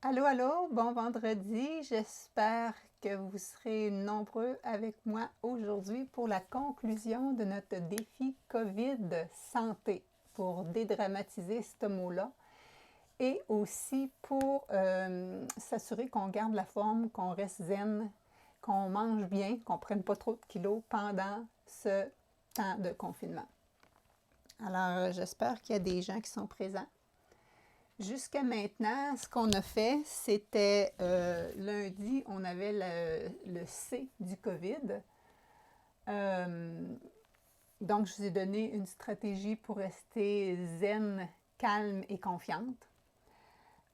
Allô, allô, bon vendredi. J'espère que vous serez nombreux avec moi aujourd'hui pour la conclusion de notre défi COVID santé, pour dédramatiser ce mot-là et aussi pour s'assurer qu'on garde la forme, qu'on reste zen, qu'on mange bien, qu'on ne prenne pas trop de kilos pendant ce temps de confinement. Alors, j'espère qu'il y a des gens qui sont présents. Jusqu'à maintenant, ce qu'on a fait, c'était lundi, on avait le C du COVID. Donc, je vous ai donné une stratégie pour rester zen, calme et confiante.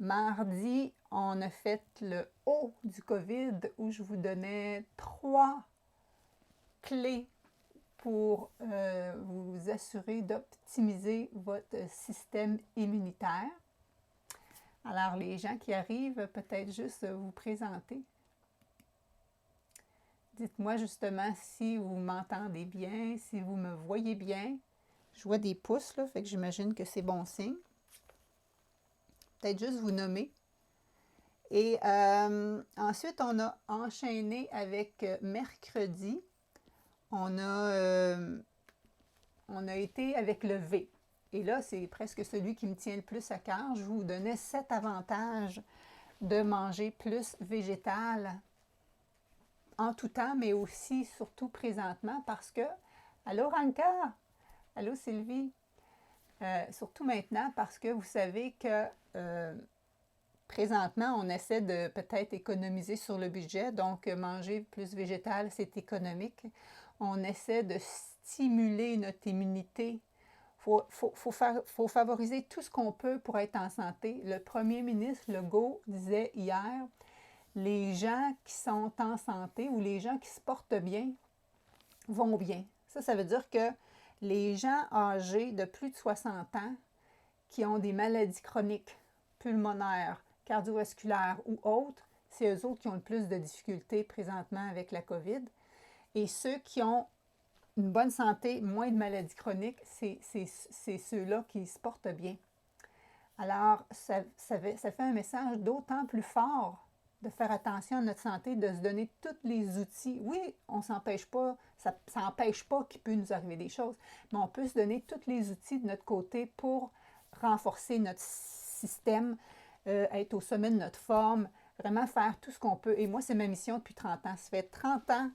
Mardi, on a fait le O du COVID où je vous donnais 3 clés pour vous assurer d'optimiser votre système immunitaire. Alors, les gens qui arrivent, peut-être juste vous présenter. Dites-moi justement si vous m'entendez bien, si vous me voyez bien. Je vois des pouces, là, fait que j'imagine que c'est bon signe. Peut-être juste vous nommer. Et ensuite, on a enchaîné avec mercredi. On a été avec le V. Et là, c'est presque celui qui me tient le plus à cœur. Je vous donnais 7 avantages de manger plus végétal en tout temps, mais aussi, surtout présentement, parce que, allô Ranka, allô Sylvie, surtout maintenant, parce que vous savez que présentement, on essaie de peut-être économiser sur le budget, donc manger plus végétal, c'est économique. On essaie de stimuler notre immunité. Faut favoriser tout ce qu'on peut pour être en santé. Le premier ministre Legault disait hier, les gens qui sont en santé ou les gens qui se portent bien vont bien. Ça veut dire que les gens âgés de plus de 60 ans qui ont des maladies chroniques, pulmonaires, cardiovasculaires ou autres, c'est eux autres qui ont le plus de difficultés présentement avec la COVID. Et ceux qui ont une bonne santé, moins de maladies chroniques, c'est ceux-là qui se portent bien. Alors, ça fait un message d'autant plus fort de faire attention à notre santé, de se donner tous les outils. Oui, on ne s'empêche pas, ça n'empêche pas qu'il peut nous arriver des choses, mais on peut se donner tous les outils de notre côté pour renforcer notre système, être au sommet de notre forme, vraiment faire tout ce qu'on peut. Et moi, c'est ma mission depuis 30 ans. Ça fait 30 ans,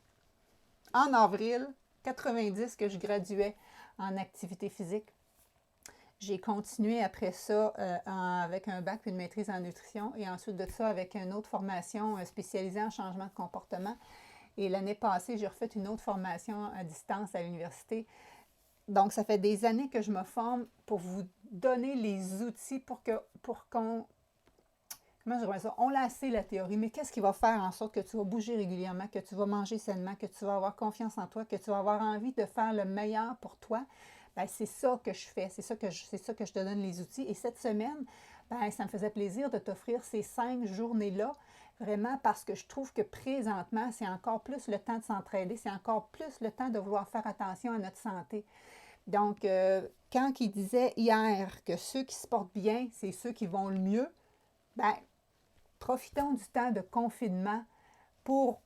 en avril 90, que je graduais en activité physique. J'ai continué après ça avec un bac puis une maîtrise en nutrition et ensuite de ça avec une autre formation spécialisée en changement de comportement. Et l'année passée, j'ai refait une autre formation à distance à l'université. Donc, ça fait des années que je me forme pour vous donner les outils pour qu'on... Comment je dirais ça? On l'a assez, la théorie, mais qu'est-ce qui va faire en sorte que tu vas bouger régulièrement, que tu vas manger sainement, que tu vas avoir confiance en toi, que tu vas avoir envie de faire le meilleur pour toi? Bien, c'est ça que je fais, c'est ça que je te donne les outils. Et cette semaine, bien, ça me faisait plaisir de t'offrir ces 5 journées-là, vraiment parce que je trouve que présentement, c'est encore plus le temps de s'entraider, c'est encore plus le temps de vouloir faire attention à notre santé. Donc, quand il disait hier que ceux qui se portent bien, c'est ceux qui vont le mieux, bien, profitons du temps de confinement pour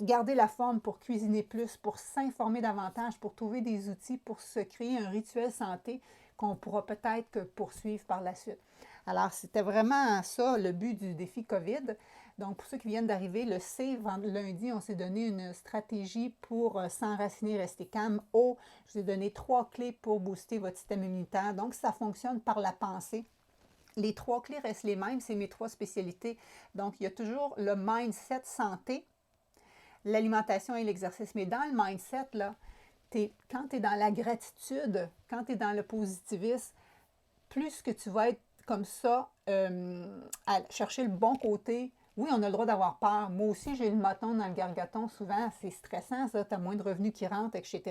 garder la forme, pour cuisiner plus, pour s'informer davantage, pour trouver des outils, pour se créer un rituel santé qu'on pourra peut-être que poursuivre par la suite. Alors, c'était vraiment ça le but du défi COVID. Donc, pour ceux qui viennent d'arriver, le C, lundi, on s'est donné une stratégie pour s'enraciner, rester calme. O, je vous ai donné 3 clés pour booster votre système immunitaire. Donc, ça fonctionne par la pensée. Les 3 clés restent les mêmes, c'est mes 3 spécialités. Donc, il y a toujours le mindset santé, l'alimentation et l'exercice. Mais dans le mindset, là, quand tu es dans la gratitude, quand tu es dans le positivisme, plus que tu vas être comme ça, à chercher le bon côté. Oui, on a le droit d'avoir peur. Moi aussi, j'ai le moton dans le gargaton. Souvent, c'est stressant, ça. Tu as moins de revenus qui rentrent, etc.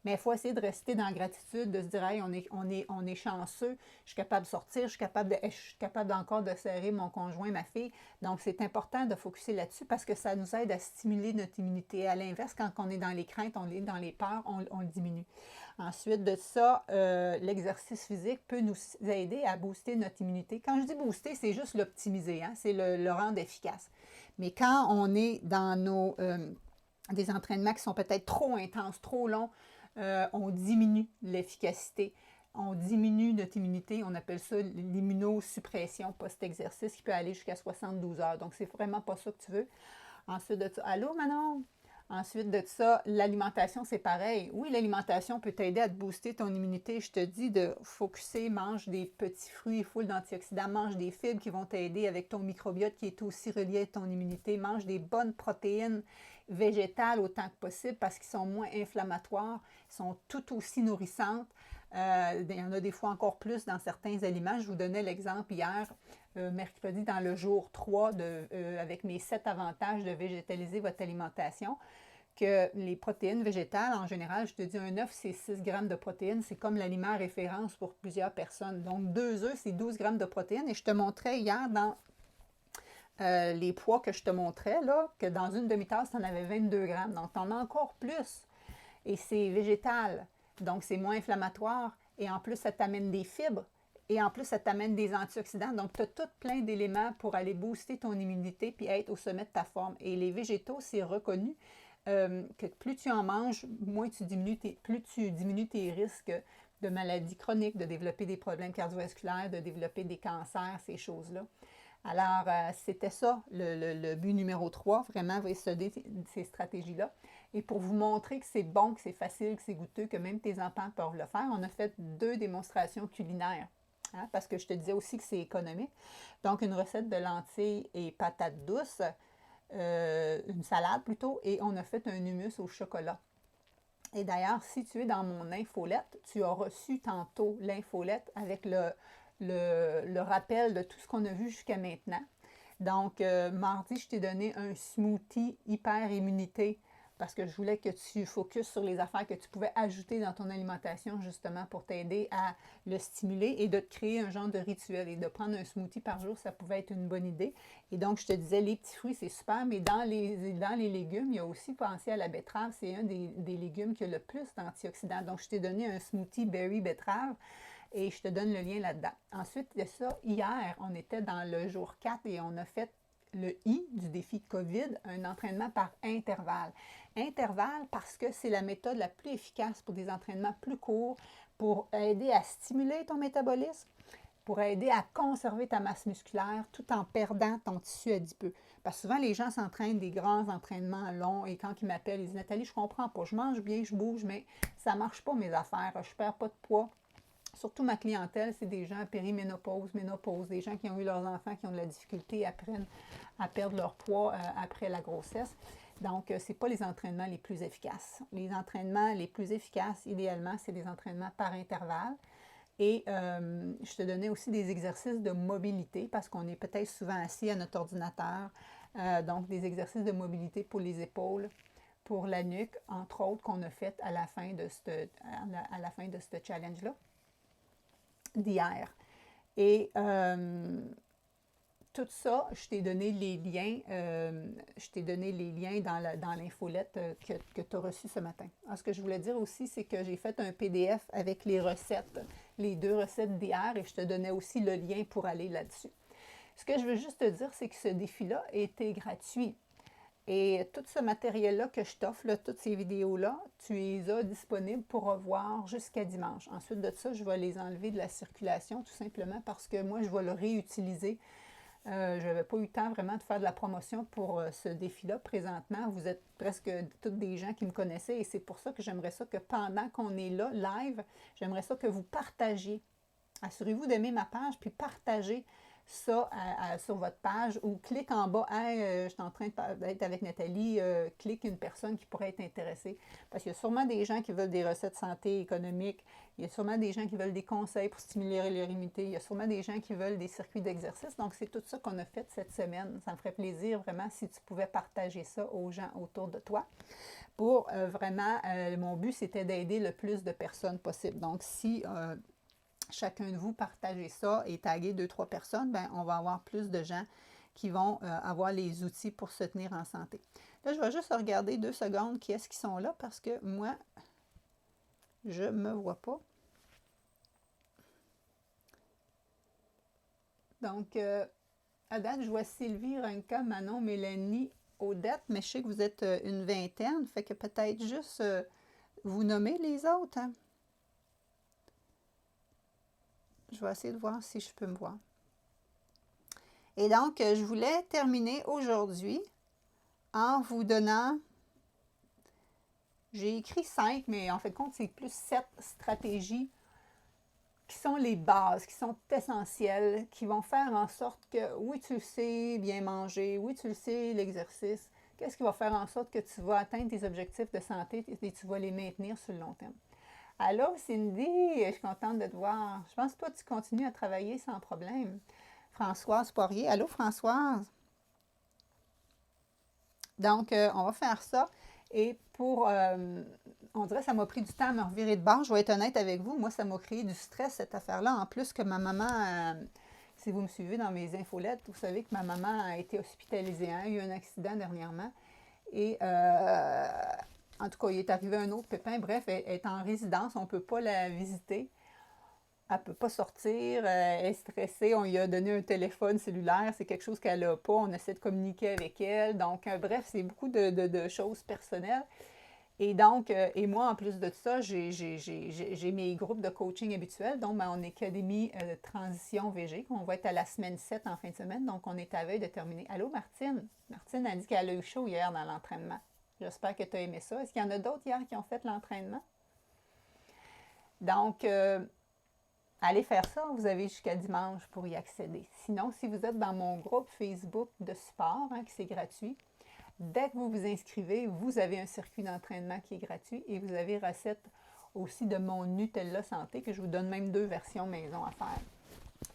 Mais il faut essayer de rester dans la gratitude, de se dire, hey, on est chanceux. Je suis capable de sortir, je suis capable encore de serrer mon conjoint, ma fille. Donc, c'est important de focuser là-dessus parce que ça nous aide à stimuler notre immunité. À l'inverse, quand on est dans les craintes, on est dans les peurs, on le diminue. Ensuite de ça, l'exercice physique peut nous aider à booster notre immunité. Quand je dis booster, c'est juste l'optimiser, hein? C'est le rendre efficace. Mais quand on est dans des entraînements qui sont peut-être trop intenses, trop longs, on diminue l'efficacité. On diminue notre immunité, on appelle ça l'immunosuppression post-exercice qui peut aller jusqu'à 72 heures. Donc, c'est vraiment pas ça que tu veux. Ensuite de ça, allô Manon? Ensuite de ça, l'alimentation, c'est pareil. Oui, l'alimentation peut t'aider à te booster ton immunité. Je te dis de focusser, mange des petits fruits full d'antioxydants, mange des fibres qui vont t'aider avec ton microbiote qui est aussi relié à ton immunité, mange des bonnes protéines végétales autant que possible parce qu'ils sont moins inflammatoires, ils sont tout aussi nourrissantes. Il y en a des fois encore plus dans certains aliments. Je vous donnais l'exemple hier, mercredi, dans le jour 3, avec mes 7 avantages de végétaliser votre alimentation, que les protéines végétales, en général, je te dis un œuf, c'est 6 grammes de protéines. C'est comme l'aliment référence pour plusieurs personnes. Donc, 2 œufs, c'est 12 grammes de protéines. Et je te montrais hier dans les poids que je te montrais, là, que dans une demi-tasse, tu en avais 22 grammes. Donc, tu en as encore plus. Et c'est végétal. Donc, c'est moins inflammatoire. Et en plus, ça t'amène des fibres. Et en plus, ça t'amène des antioxydants. Donc, tu as tout plein d'éléments pour aller booster ton immunité puis être au sommet de ta forme. Et les végétaux, c'est reconnu que plus tu en manges, plus tu diminues tes risques de maladies chroniques, de développer des problèmes cardiovasculaires, de développer des cancers, ces choses-là. Alors, c'était ça, le but numéro 3, vraiment, étudier ces stratégies-là. Et pour vous montrer que c'est bon, que c'est facile, que c'est goûteux, que même tes enfants peuvent le faire, on a fait 2 démonstrations culinaires. Hein, parce que je te disais aussi que c'est économique. Donc, une recette de lentilles et patates douces, une salade plutôt, et on a fait un hummus au chocolat. Et d'ailleurs, si tu es dans mon infolette, tu as reçu tantôt l'infolette avec le rappel de tout ce qu'on a vu jusqu'à maintenant. Donc, mardi, je t'ai donné un smoothie hyper immunité parce que je voulais que tu focuses sur les affaires que tu pouvais ajouter dans ton alimentation justement pour t'aider à le stimuler et de te créer un genre de rituel. Et de prendre un smoothie par jour, ça pouvait être une bonne idée. Et donc, je te disais, les petits fruits, c'est super, mais dans les légumes, il y a aussi pensé à la betterave. C'est un des légumes qui a le plus d'antioxydants. Donc, je t'ai donné un smoothie berry betterave. Et je te donne le lien là-dedans. Ensuite de ça, hier, on était dans le jour 4 et on a fait le I du défi COVID, un entraînement par intervalle. Intervalle parce que c'est la méthode la plus efficace pour des entraînements plus courts, pour aider à stimuler ton métabolisme, pour aider à conserver ta masse musculaire tout en perdant ton tissu adipeux. Parce que souvent, les gens s'entraînent des grands entraînements longs et quand ils m'appellent, ils disent « Nathalie, je comprends pas, je mange bien, je bouge, mais ça marche pas mes affaires, je perds pas de poids. » Surtout ma clientèle, c'est des gens périménopause, ménopause, des gens qui ont eu leurs enfants, qui ont de la difficulté à perdre leur poids après la grossesse. Donc, ce n'est pas les entraînements les plus efficaces. Les entraînements les plus efficaces, idéalement, c'est des entraînements par intervalle. Et je te donnais aussi des exercices de mobilité parce qu'on est peut-être souvent assis à notre ordinateur. Donc, des exercices de mobilité pour les épaules, pour la nuque, entre autres, qu'on a fait à la fin de ce challenge-là d'hier. Et tout ça, je t'ai donné les liens, dans l'infolette que tu as reçue ce matin. Alors, ce que je voulais dire aussi, c'est que j'ai fait un PDF avec les recettes, les 2 recettes d'hier, et je te donnais aussi le lien pour aller là-dessus. Ce que je veux juste te dire, c'est que ce défi-là était gratuit. Et tout ce matériel-là que je t'offre, toutes ces vidéos-là, tu les as disponibles pour revoir jusqu'à dimanche. Ensuite de ça, je vais les enlever de la circulation tout simplement parce que moi, je vais le réutiliser. Je n'avais pas eu le temps vraiment de faire de la promotion pour ce défi-là présentement. Vous êtes presque toutes des gens qui me connaissaient et c'est pour ça que j'aimerais ça que pendant qu'on est là, live, j'aimerais ça que vous partagiez. Assurez-vous d'aimer ma page puis partagez ça sur votre page ou clique en bas, hey, je suis en train d'être avec Nathalie, clique une personne qui pourrait être intéressée. Parce qu'il y a sûrement des gens qui veulent des recettes santé économiques, il y a sûrement des gens qui veulent des conseils pour stimuler leur immunité, il y a sûrement des gens qui veulent des circuits d'exercice. Donc, c'est tout ça qu'on a fait cette semaine. Ça me ferait plaisir vraiment si tu pouvais partager ça aux gens autour de toi. Pour vraiment, mon but, c'était d'aider le plus de personnes possible. Donc, si chacun de vous partagez ça et taguez 2-3 personnes, ben, on va avoir plus de gens qui vont avoir les outils pour se tenir en santé. Là, je vais juste regarder 2 secondes qui est-ce qui sont là parce que moi, Je ne me vois pas. Donc, à date, je vois Sylvie, Rinka, Manon, Mélanie, Odette, mais je sais que vous êtes une vingtaine, fait que peut-être juste vous nommer les autres. Hein? Je vais essayer de voir si je peux me voir. Et donc, je voulais terminer aujourd'hui en vous donnant, j'ai écrit 5, mais en fait, compte, c'est plus 7 stratégies qui sont les bases, qui sont essentielles, qui vont faire en sorte que, oui, tu le sais, bien manger, oui, tu le sais, l'exercice, qu'est-ce qui va faire en sorte que tu vas atteindre tes objectifs de santé et tu vas les maintenir sur le long terme. Allô, Cindy, je suis contente de te voir. Je pense que toi, tu continues à travailler sans problème. Françoise Poirier. Allô, Françoise? Donc, on va faire ça. Et pour, on dirait que ça m'a pris du temps à me revirer de bord. Je vais être honnête avec vous. Moi, ça m'a créé du stress, cette affaire-là. En plus que ma maman, si vous me suivez dans mes infolettes, vous savez que ma maman a été hospitalisée. Hein? Il y a eu un accident dernièrement. Et en tout cas, il est arrivé un autre pépin. Bref, elle est en résidence. On ne peut pas la visiter. Elle ne peut pas sortir, elle est stressée, on lui a donné un téléphone cellulaire, c'est quelque chose qu'elle n'a pas, on essaie de communiquer avec elle. Donc, bref, c'est beaucoup de choses personnelles. Et donc, et moi, en plus de ça, j'ai mes groupes de coaching habituels, donc mon Académie Transition VG, on va être à la semaine 7 en fin de semaine, donc on est à veille de terminer. Allô, Martine? Martine a dit qu'elle a eu chaud hier dans l'entraînement. J'espère que tu as aimé ça. Est-ce qu'il y en a d'autres hier qui ont fait l'entraînement? Donc, allez faire ça, vous avez jusqu'à dimanche pour y accéder. Sinon, si vous êtes dans mon groupe Facebook de support, hein, qui c'est gratuit, dès que vous vous inscrivez, vous avez un circuit d'entraînement qui est gratuit et vous avez recette aussi de mon Nutella Santé, que je vous donne même 2 versions maison à faire.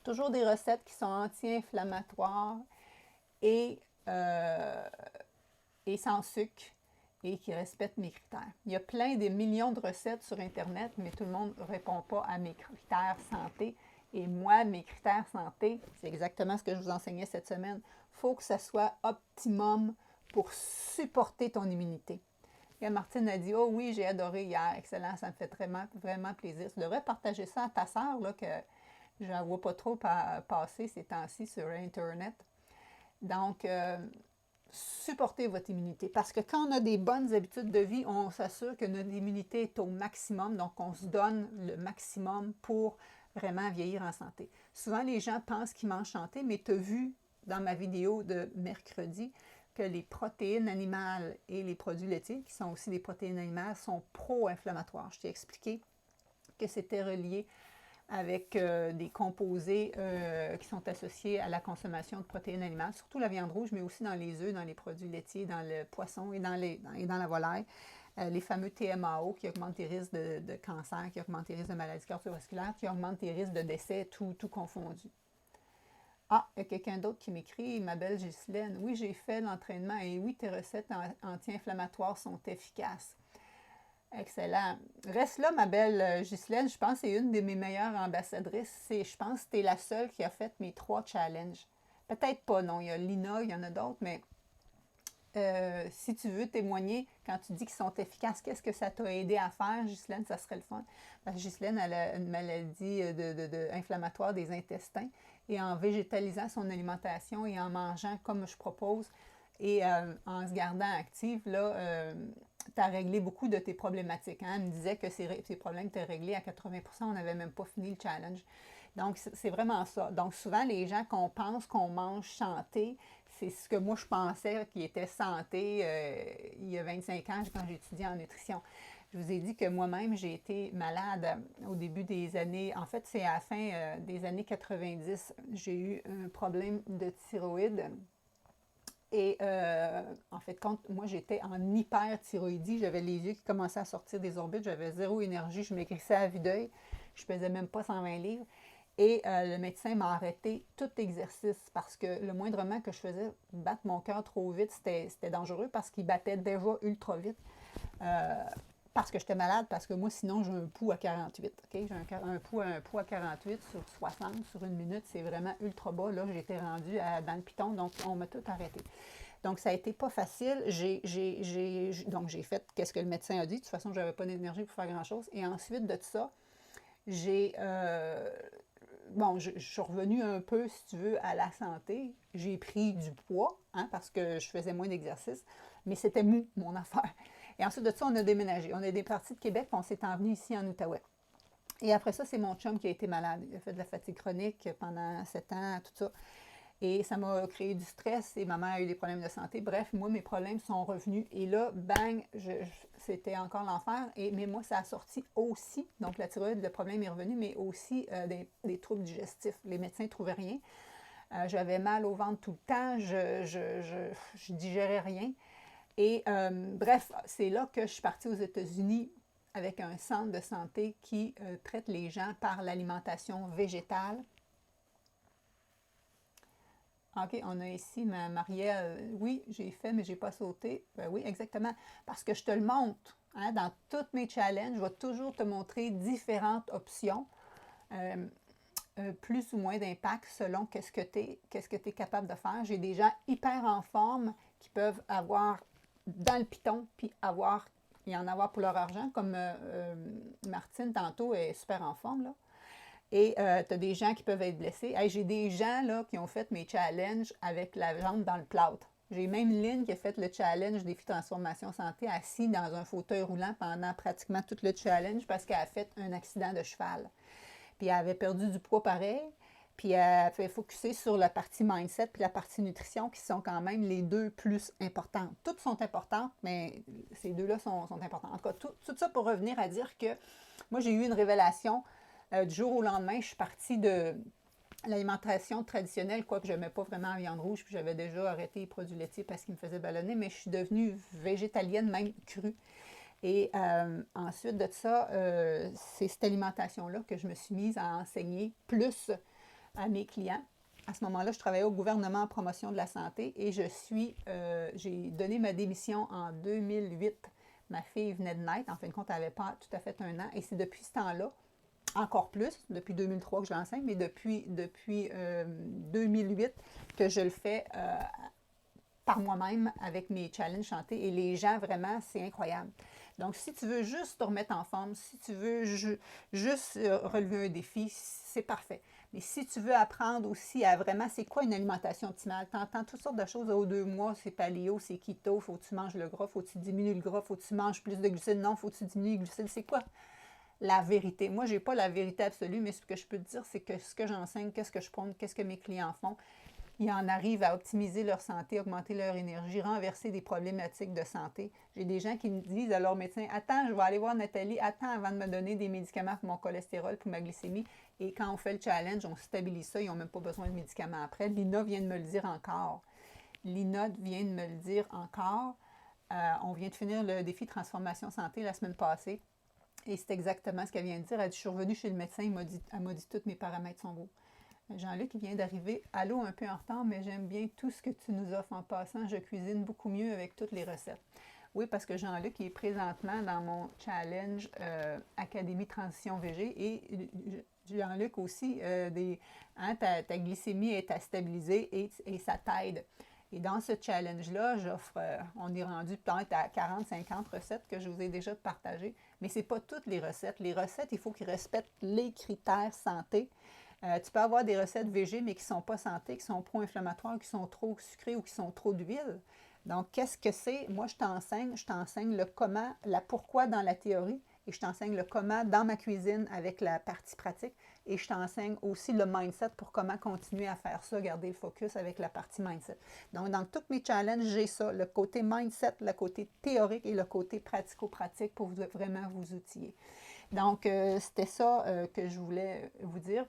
Toujours des recettes qui sont anti-inflammatoires et sans sucre et qui respectent mes critères. Il y a plein de millions de recettes sur Internet, mais tout le monde ne répond pas à mes critères santé. Et moi, mes critères santé, c'est exactement ce que je vous enseignais cette semaine. Il faut que ça soit optimum pour supporter ton immunité. Et Martine a dit, oh oui, j'ai adoré hier, excellent, ça me fait vraiment, vraiment plaisir. Tu devrais partager ça à ta sœur, là, que je ne vois pas trop passer ces temps-ci sur Internet. Donc, supporter votre immunité. Parce que quand on a des bonnes habitudes de vie, on s'assure que notre immunité est au maximum. Donc, on se donne le maximum pour vraiment vieillir en santé. Souvent, les gens pensent qu'ils mangent santé, mais tu as vu dans ma vidéo de mercredi que les protéines animales et les produits laitiers, qui sont aussi des protéines animales, sont pro-inflammatoires. Je t'ai expliqué que c'était relié avec des composés qui sont associés à la consommation de protéines animales, surtout la viande rouge, mais aussi dans les œufs, dans les produits laitiers, dans le poisson et dans la volaille. Les fameux TMAO qui augmentent tes risques de cancer, qui augmentent tes risques de maladies cardiovasculaires, qui augmentent tes risques de décès, tout confondu. Ah, il y a quelqu'un d'autre qui m'écrit, ma belle Ghislaine. Oui, j'ai fait l'entraînement et oui, tes recettes anti-inflammatoires sont efficaces. Excellent. Reste là, ma belle Ghislaine. Je pense que c'est une de mes meilleures ambassadrices. Je pense que tu es la seule qui a fait mes 3 challenges. Peut-être pas, non. Il y a Lina, il y en a d'autres, mais si tu veux témoigner, quand tu dis qu'ils sont efficaces, qu'est-ce que ça t'a aidé à faire, Ghislaine? Ça serait le fun. Parce que Ghislaine, elle a une maladie inflammatoire des intestins. Et en végétalisant son alimentation et en mangeant comme je propose et en se gardant active, là, tu as réglé beaucoup de tes problématiques. Hein? Elle me disait que tes problèmes étaient réglés à 80%, on n'avait même pas fini le challenge. Donc, c'est vraiment ça. Donc, souvent, les gens qu'on pense qu'on mange santé, c'est ce que moi, je pensais qui était santé il y a 25 ans quand j'ai étudié en nutrition. Je vous ai dit que moi-même, j'ai été malade au début des années, en fait, c'est à la fin des années 90. J'ai eu un problème de thyroïde. Et en fait, quand moi j'étais en hyperthyroïdie, j'avais les yeux qui commençaient à sortir des orbites, j'avais zéro énergie, je maigrissais à vue d'œil, je pesais même pas 120 livres. Et le médecin m'a arrêté tout exercice parce que le moindrement que je faisais battre mon cœur trop vite, c'était dangereux parce qu'il battait déjà ultra vite. Parce que j'étais malade, parce que moi, sinon, j'ai un pouls à 48. Okay? J'ai un pouls à 48 sur 60 sur une minute. C'est vraiment ultra bas. Là, j'étais rendue dans le piton, donc on m'a tout arrêté. Donc, ça a été pas facile. Donc, j'ai fait qu'est-ce que le médecin a dit. De toute façon, je n'avais pas d'énergie pour faire grand-chose. Et ensuite de ça, j'ai... bon, je suis revenue un peu, si tu veux, à la santé. J'ai pris du poids, hein, parce que je faisais moins d'exercice, mais c'était mou, mon affaire. Et ensuite de ça, on a déménagé. On est partis de Québec, puis on s'est envenu ici en Outaouais. Et après ça, c'est mon chum qui a été malade. Il a fait de la fatigue chronique pendant 7 ans, tout ça. Et ça m'a créé du stress et ma mère a eu des problèmes de santé. Bref, moi, mes problèmes sont revenus. Et là, bang, c'était encore l'enfer. Mais moi, ça a sorti aussi. Donc, la thyroïde, le problème est revenu, mais aussi des troubles digestifs. Les médecins ne trouvaient rien. J'avais mal au ventre tout le temps. Je digérais rien. Et bref, c'est là que je suis partie aux États-Unis avec un centre de santé qui traite les gens par l'alimentation végétale. OK, on a ici Marielle. Oui, j'ai fait, mais je n'ai pas sauté. Ben oui, exactement. Parce que je te le montre. Hein, dans tous mes challenges, je vais toujours te montrer différentes options, plus ou moins d'impact selon qu'est-ce que tu es capable de faire. J'ai des gens hyper en forme qui peuvent avoir dans le piton, puis y en avoir pour leur argent, comme Martine, tantôt, est super en forme, là. Et tu as des gens qui peuvent être blessés. Hey, j'ai des gens là, qui ont fait mes challenges avec la jambe dans le plâtre. J'ai même Lynn qui a fait le challenge défi transformation santé assis dans un fauteuil roulant pendant pratiquement tout le challenge parce qu'elle a fait un accident de cheval. Puis elle avait perdu du poids pareil. Puis elle fait focuser sur la partie mindset puis la partie nutrition qui sont quand même les deux plus importantes. Toutes sont importantes, mais ces deux-là sont importantes. En tout cas, tout ça pour revenir à dire que moi, j'ai eu une révélation du jour au lendemain. Je suis partie de l'alimentation traditionnelle, quoique je n'aimais pas vraiment la viande rouge, puis j'avais déjà arrêté les produits laitiers parce qu'ils me faisaient ballonner, mais je suis devenue végétalienne, même crue. Et ensuite de ça, c'est cette alimentation-là que je me suis mise à enseigner plus à mes clients. À ce moment-là, je travaillais au gouvernement en promotion de la santé et j'ai donné ma démission en 2008. Ma fille venait de naître. En fin de compte, elle n'avait pas tout à fait un an. Et c'est depuis ce temps-là, encore plus, depuis 2003 que je l'enseigne, mais depuis 2008 que je le fais par moi-même avec mes challenges santé. Et les gens, vraiment, c'est incroyable. Donc, si tu veux juste te remettre en forme, si tu veux juste relever un défi, c'est parfait. Mais si tu veux apprendre aussi à vraiment, c'est quoi une alimentation optimale? Tu entends toutes sortes de choses aux 2 mois, c'est paléo, c'est keto, faut que tu manges le gras, faut que tu diminues le gras, faut que tu manges plus de glucides, non, faut que tu diminues les glucides. C'est quoi la vérité? Moi, je n'ai pas la vérité absolue, mais ce que je peux te dire, c'est que ce que j'enseigne, qu'est-ce que je prône, qu'est-ce que mes clients font, ils en arrivent à optimiser leur santé, augmenter leur énergie, renverser des problématiques de santé. J'ai des gens qui me disent à leur médecin, attends, je vais aller voir Nathalie, attends avant de me donner des médicaments pour mon cholestérol, pour ma glycémie. Et quand on fait le challenge, on stabilise ça, ils n'ont même pas besoin de médicaments après. Lina vient de me le dire encore. Lina vient de me le dire encore. On vient de finir le défi transformation santé la semaine passée. Et c'est exactement ce qu'elle vient de dire. Elle dit, je suis revenue chez le médecin, elle m'a dit tous mes paramètres sont beaux. Jean-Luc vient d'arriver. Allô, un peu en retard, mais j'aime bien tout ce que tu nous offres en passant. Je cuisine beaucoup mieux avec toutes les recettes. Oui, parce que Jean-Luc est présentement dans mon challenge Académie Transition VG et Jean-Luc aussi, ta glycémie est à stabiliser et ça t'aide. Et dans ce challenge-là, j'offre, on est rendu peut-être à 40-50 recettes que je vous ai déjà partagées, mais ce n'est pas toutes les recettes. Les recettes, il faut qu'ils respectent les critères santé. Tu peux avoir des recettes végé, mais qui ne sont pas santé, qui sont pro-inflammatoires, qui sont trop sucrées ou qui sont trop d'huile. Donc, qu'est-ce que c'est? Moi, je t'enseigne le comment, la pourquoi dans la théorie, et je t'enseigne le comment dans ma cuisine avec la partie pratique, et je t'enseigne aussi le mindset pour comment continuer à faire ça, garder le focus avec la partie mindset. Donc, dans tous mes challenges, j'ai ça, le côté mindset, le côté théorique et le côté pratico-pratique pour vraiment vous outiller. Donc, c'était ça que je voulais vous dire.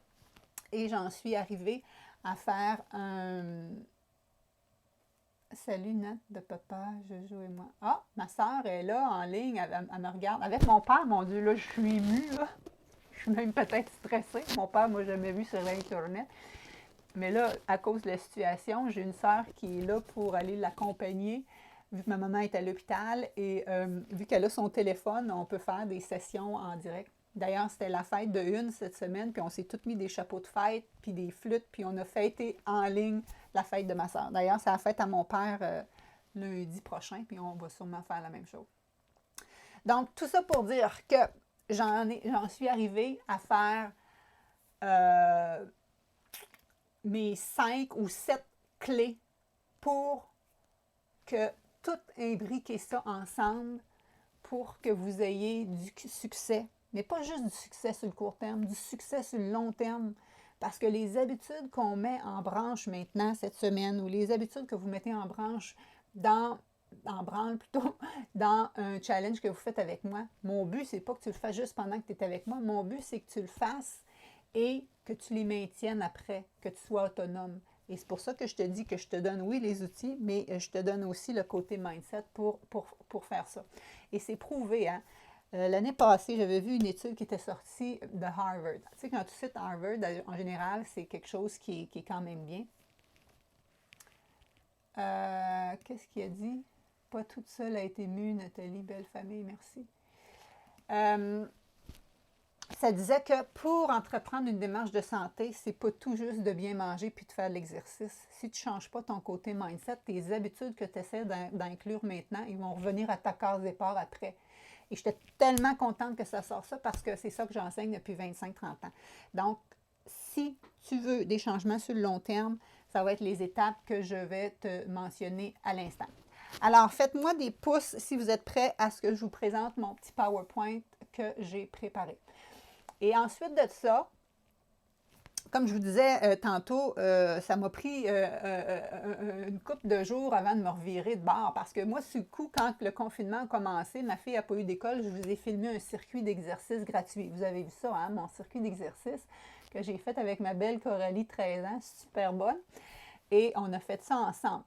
Et j'en suis arrivée à faire un... Salut Nat de papa, Jojo et moi. Ah, ma soeur est là en ligne, elle me regarde. Avec mon père, mon Dieu, là, je suis émue, là. Je suis même peut-être stressée. Mon père m'a jamais vu sur Internet. Mais là, à cause de la situation, j'ai une sœur qui est là pour aller l'accompagner, vu que ma maman est à l'hôpital. Et vu qu'elle a son téléphone, on peut faire des sessions en direct. D'ailleurs, c'était la fête de une cette semaine, puis on s'est toutes mis des chapeaux de fête, puis des flûtes, puis on a fêté en ligne la fête de ma soeur. D'ailleurs, c'est la fête à mon père lundi prochain, puis on va sûrement faire la même chose. Donc, tout ça pour dire que j'en suis arrivée à faire mes 5 ou 7 clés pour que tout imbriquer ça ensemble pour que vous ayez du succès. Mais pas juste du succès sur le court terme, du succès sur le long terme. Parce que les habitudes qu'on met en branche maintenant, cette semaine, ou les habitudes que vous mettez en branche en branle plutôt, dans un challenge que vous faites avec moi, mon but, c'est pas que tu le fasses juste pendant que tu es avec moi. Mon but, c'est que tu le fasses et que tu les maintiennes après, que tu sois autonome. Et c'est pour ça que je te dis que je te donne, oui, les outils, mais je te donne aussi le côté mindset pour faire ça. Et c'est prouvé, hein? L'année passée, j'avais vu une étude qui était sortie de Harvard. Tu sais, quand tu cites Harvard, en général, c'est quelque chose qui est quand même bien. Qu'est-ce qu'il a dit? Pas toute seule a été mue, Nathalie, belle famille, merci. Ça disait que pour entreprendre une démarche de santé, c'est pas tout juste de bien manger puis de faire de l'exercice. Si tu ne changes pas ton côté mindset, tes habitudes que tu essaies d'inclure maintenant, ils vont revenir à ta case départ après. Et j'étais tellement contente que ça sort ça parce que c'est ça que j'enseigne depuis 25-30 ans. Donc, si tu veux des changements sur le long terme, ça va être les étapes que je vais te mentionner à l'instant. Alors, faites-moi des pouces si vous êtes prêts à ce que je vous présente mon petit PowerPoint que j'ai préparé. Et ensuite de ça, comme je vous disais tantôt, ça m'a pris une couple de jours avant de me revirer de bord parce que moi, sur le coup, quand le confinement a commencé, ma fille n'a pas eu d'école, je vous ai filmé un circuit d'exercice gratuit. Vous avez vu ça, hein, mon circuit d'exercice que j'ai fait avec ma belle Coralie, 13 ans, super bonne. Et on a fait ça ensemble.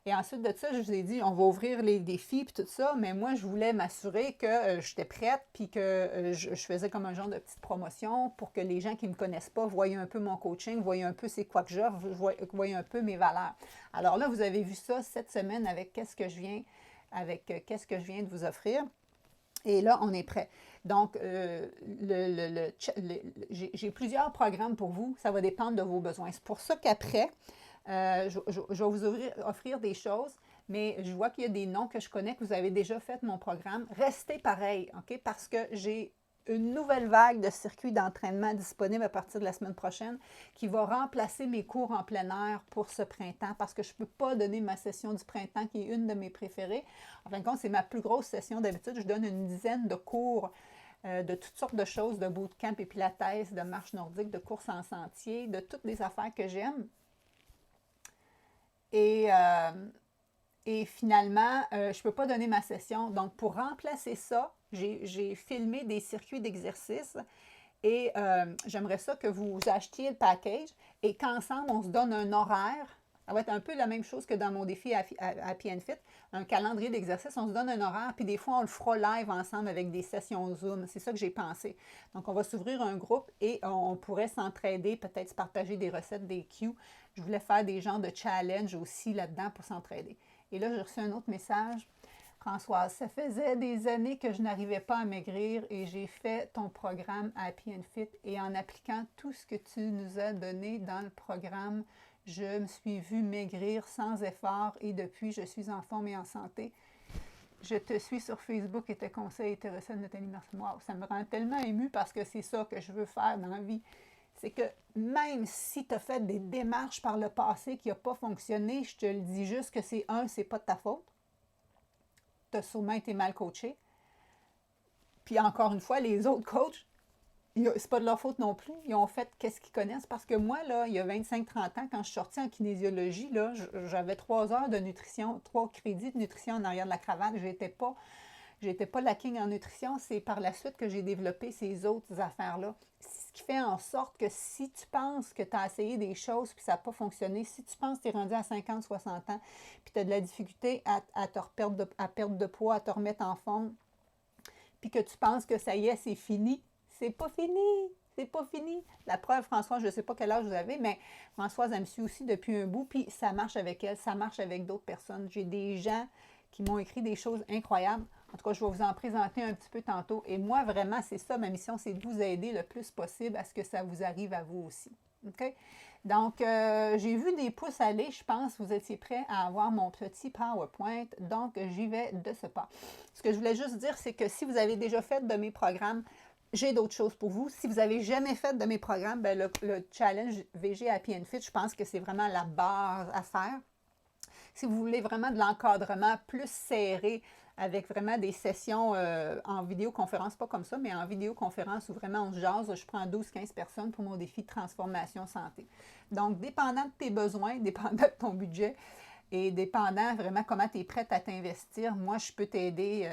Et ensuite de ça, je vous ai dit, on va ouvrir les défis et tout ça, mais moi, je voulais m'assurer que j'étais prête puis que je faisais comme un genre de petite promotion pour que les gens qui ne me connaissent pas voient un peu mon coaching, voient un peu c'est quoi que j'offre, voient un peu mes valeurs. Alors là, vous avez vu ça cette semaine avec qu'est-ce que je viens de vous offrir. Et là, on est prêt. Donc, j'ai plusieurs programmes pour vous. Ça va dépendre de vos besoins. C'est pour ça qu'après, je vais vous offrir des choses, mais je vois qu'il y a des noms que je connais, que vous avez déjà fait mon programme. Restez pareil, OK? Parce que j'ai une nouvelle vague de circuits d'entraînement disponible à partir de la semaine prochaine qui va remplacer mes cours en plein air pour ce printemps parce que je ne peux pas donner ma session du printemps qui est une de mes préférées. En fin de compte, c'est ma plus grosse session d'habitude. Je donne une dizaine de cours de toutes sortes de choses, de bootcamp et pilates, de marche nordique, de course en sentier, de toutes les affaires que j'aime. Et finalement, je ne peux pas donner ma session. Donc, pour remplacer ça, j'ai filmé des circuits d'exercice et j'aimerais ça que vous achetiez le package et qu'ensemble, on se donne un horaire. Ça va être un peu la même chose que dans mon défi Happy and Fit, un calendrier d'exercice. On se donne un horaire, puis des fois, on le fera live ensemble avec des sessions Zoom. C'est ça que j'ai pensé. Donc, on va s'ouvrir un groupe et on pourrait s'entraider, peut-être se partager des recettes, des cues. Je voulais faire des genres de challenge aussi là-dedans pour s'entraider. Et là, j'ai reçu un autre message. Françoise, ça faisait des années que je n'arrivais pas à maigrir et j'ai fait ton programme Happy and Fit et en appliquant tout ce que tu nous as donné dans le programme, je me suis vue maigrir sans effort et depuis, je suis en forme et en santé. Je te suis sur Facebook et tes conseils et tes recettes, Nathalie. Merci. Wow, ça me rend tellement émue parce que c'est ça que je veux faire dans la vie. C'est que même si tu as fait des démarches par le passé qui n'ont pas fonctionné, je te le dis juste que c'est pas de ta faute. Tu as sûrement été mal coaché. Puis encore une fois, les autres coachs, c'est pas de leur faute non plus. Ils ont fait qu'est-ce qu'ils connaissent. Parce que moi, là, il y a 25-30 ans, quand je suis sortie en kinésiologie, là, j'avais 3 heures de nutrition, 3 crédits de nutrition en arrière de la cravate. J'étais pas la king en nutrition. C'est par la suite que j'ai développé ces autres affaires-là. C'est ce qui fait en sorte que si tu penses que tu as essayé des choses puis ça n'a pas fonctionné, si tu penses que tu es rendu à 50-60 ans puis tu as de la difficulté à perdre de poids, à te remettre en forme, puis que tu penses que ça y est, c'est fini, c'est pas fini. C'est pas fini. La preuve, Françoise, je ne sais pas quel âge vous avez, mais Françoise, elle me suit aussi depuis un bout, puis ça marche avec elle, ça marche avec d'autres personnes. J'ai des gens qui m'ont écrit des choses incroyables. En tout cas, je vais vous en présenter un petit peu tantôt. Et moi, vraiment, c'est ça, ma mission, c'est de vous aider le plus possible à ce que ça vous arrive à vous aussi. OK? Donc, j'ai vu des pouces aller. Je pense que vous étiez prêts à avoir mon petit PowerPoint. Donc, j'y vais de ce pas. Ce que je voulais juste dire, c'est que si vous avez déjà fait de mes programmes, j'ai d'autres choses pour vous. Si vous n'avez jamais fait de mes programmes, ben le challenge VG Happy and Fit, je pense que c'est vraiment la base à faire. Si vous voulez vraiment de l'encadrement plus serré, avec vraiment des sessions en vidéoconférence, pas comme ça, mais en vidéoconférence où vraiment on se jase, je prends 12-15 personnes pour mon défi de transformation santé. Donc, dépendant de tes besoins, dépendant de ton budget et dépendant vraiment comment tu es prête à t'investir, moi, je peux t'aider,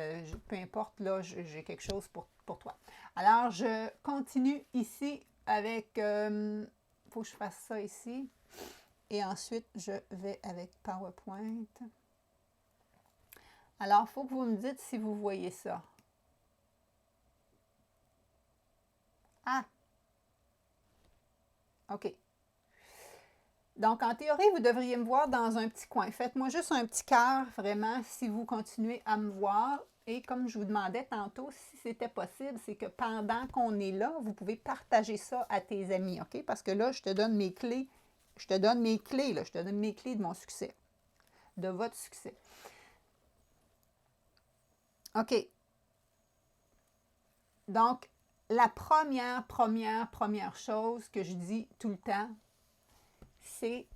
peu importe, là, j'ai quelque chose pour toi. Alors, je continue ici avec, faut que je fasse ça ici. Et ensuite, je vais avec PowerPoint. Alors, il faut que vous me dites si vous voyez ça. Ah! OK. Donc, en théorie, vous devriez me voir dans un petit coin. Faites-moi juste un petit cœur, vraiment, si vous continuez à me voir. Et comme je vous demandais tantôt, si c'était possible, c'est que pendant qu'on est là, vous pouvez partager ça à tes amis, OK? Parce que là, je te donne mes clés. Je te donne mes clés, là. Je te donne mes clés de mon succès, de votre succès. OK. Donc, la première chose que je dis tout le temps, c'est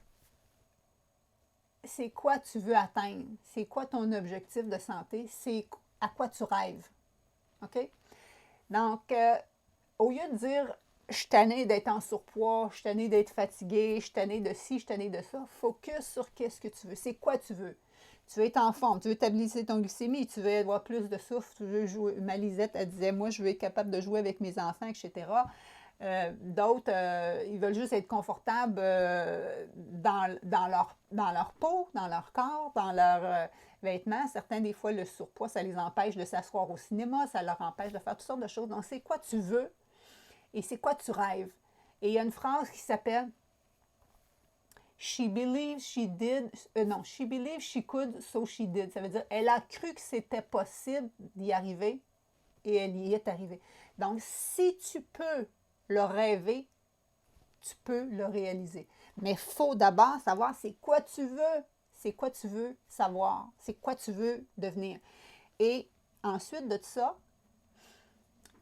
quoi tu veux atteindre, c'est quoi ton objectif de santé, c'est à quoi tu rêves. OK? Donc, au lieu de dire je suis tannée d'être en surpoids, je suis tannée d'être fatiguée, je suis tannée de ci, je suis tannée de ça, focus sur qu'est-ce que tu veux, c'est quoi tu veux. Tu veux être en forme, tu veux stabiliser ton glycémie, tu veux avoir plus de souffle, tu veux jouer. Ma Lisette, elle disait, moi, je veux être capable de jouer avec mes enfants, etc. D'autres, ils veulent juste être confortables dans leur peau, dans leur corps, dans leurs vêtements. Certains, des fois, le surpoids, ça les empêche de s'asseoir au cinéma, ça leur empêche de faire toutes sortes de choses. Donc, c'est quoi tu veux et c'est quoi tu rêves. Et il y a une phrase qui s'appelle She believed she did, non, she believed she could, so she did. Ça veut dire, elle a cru que c'était possible d'y arriver et elle y est arrivée. Donc, si tu peux le rêver, tu peux le réaliser. Mais il faut d'abord savoir c'est quoi tu veux. C'est quoi tu veux savoir. C'est quoi tu veux devenir. Et ensuite de ça,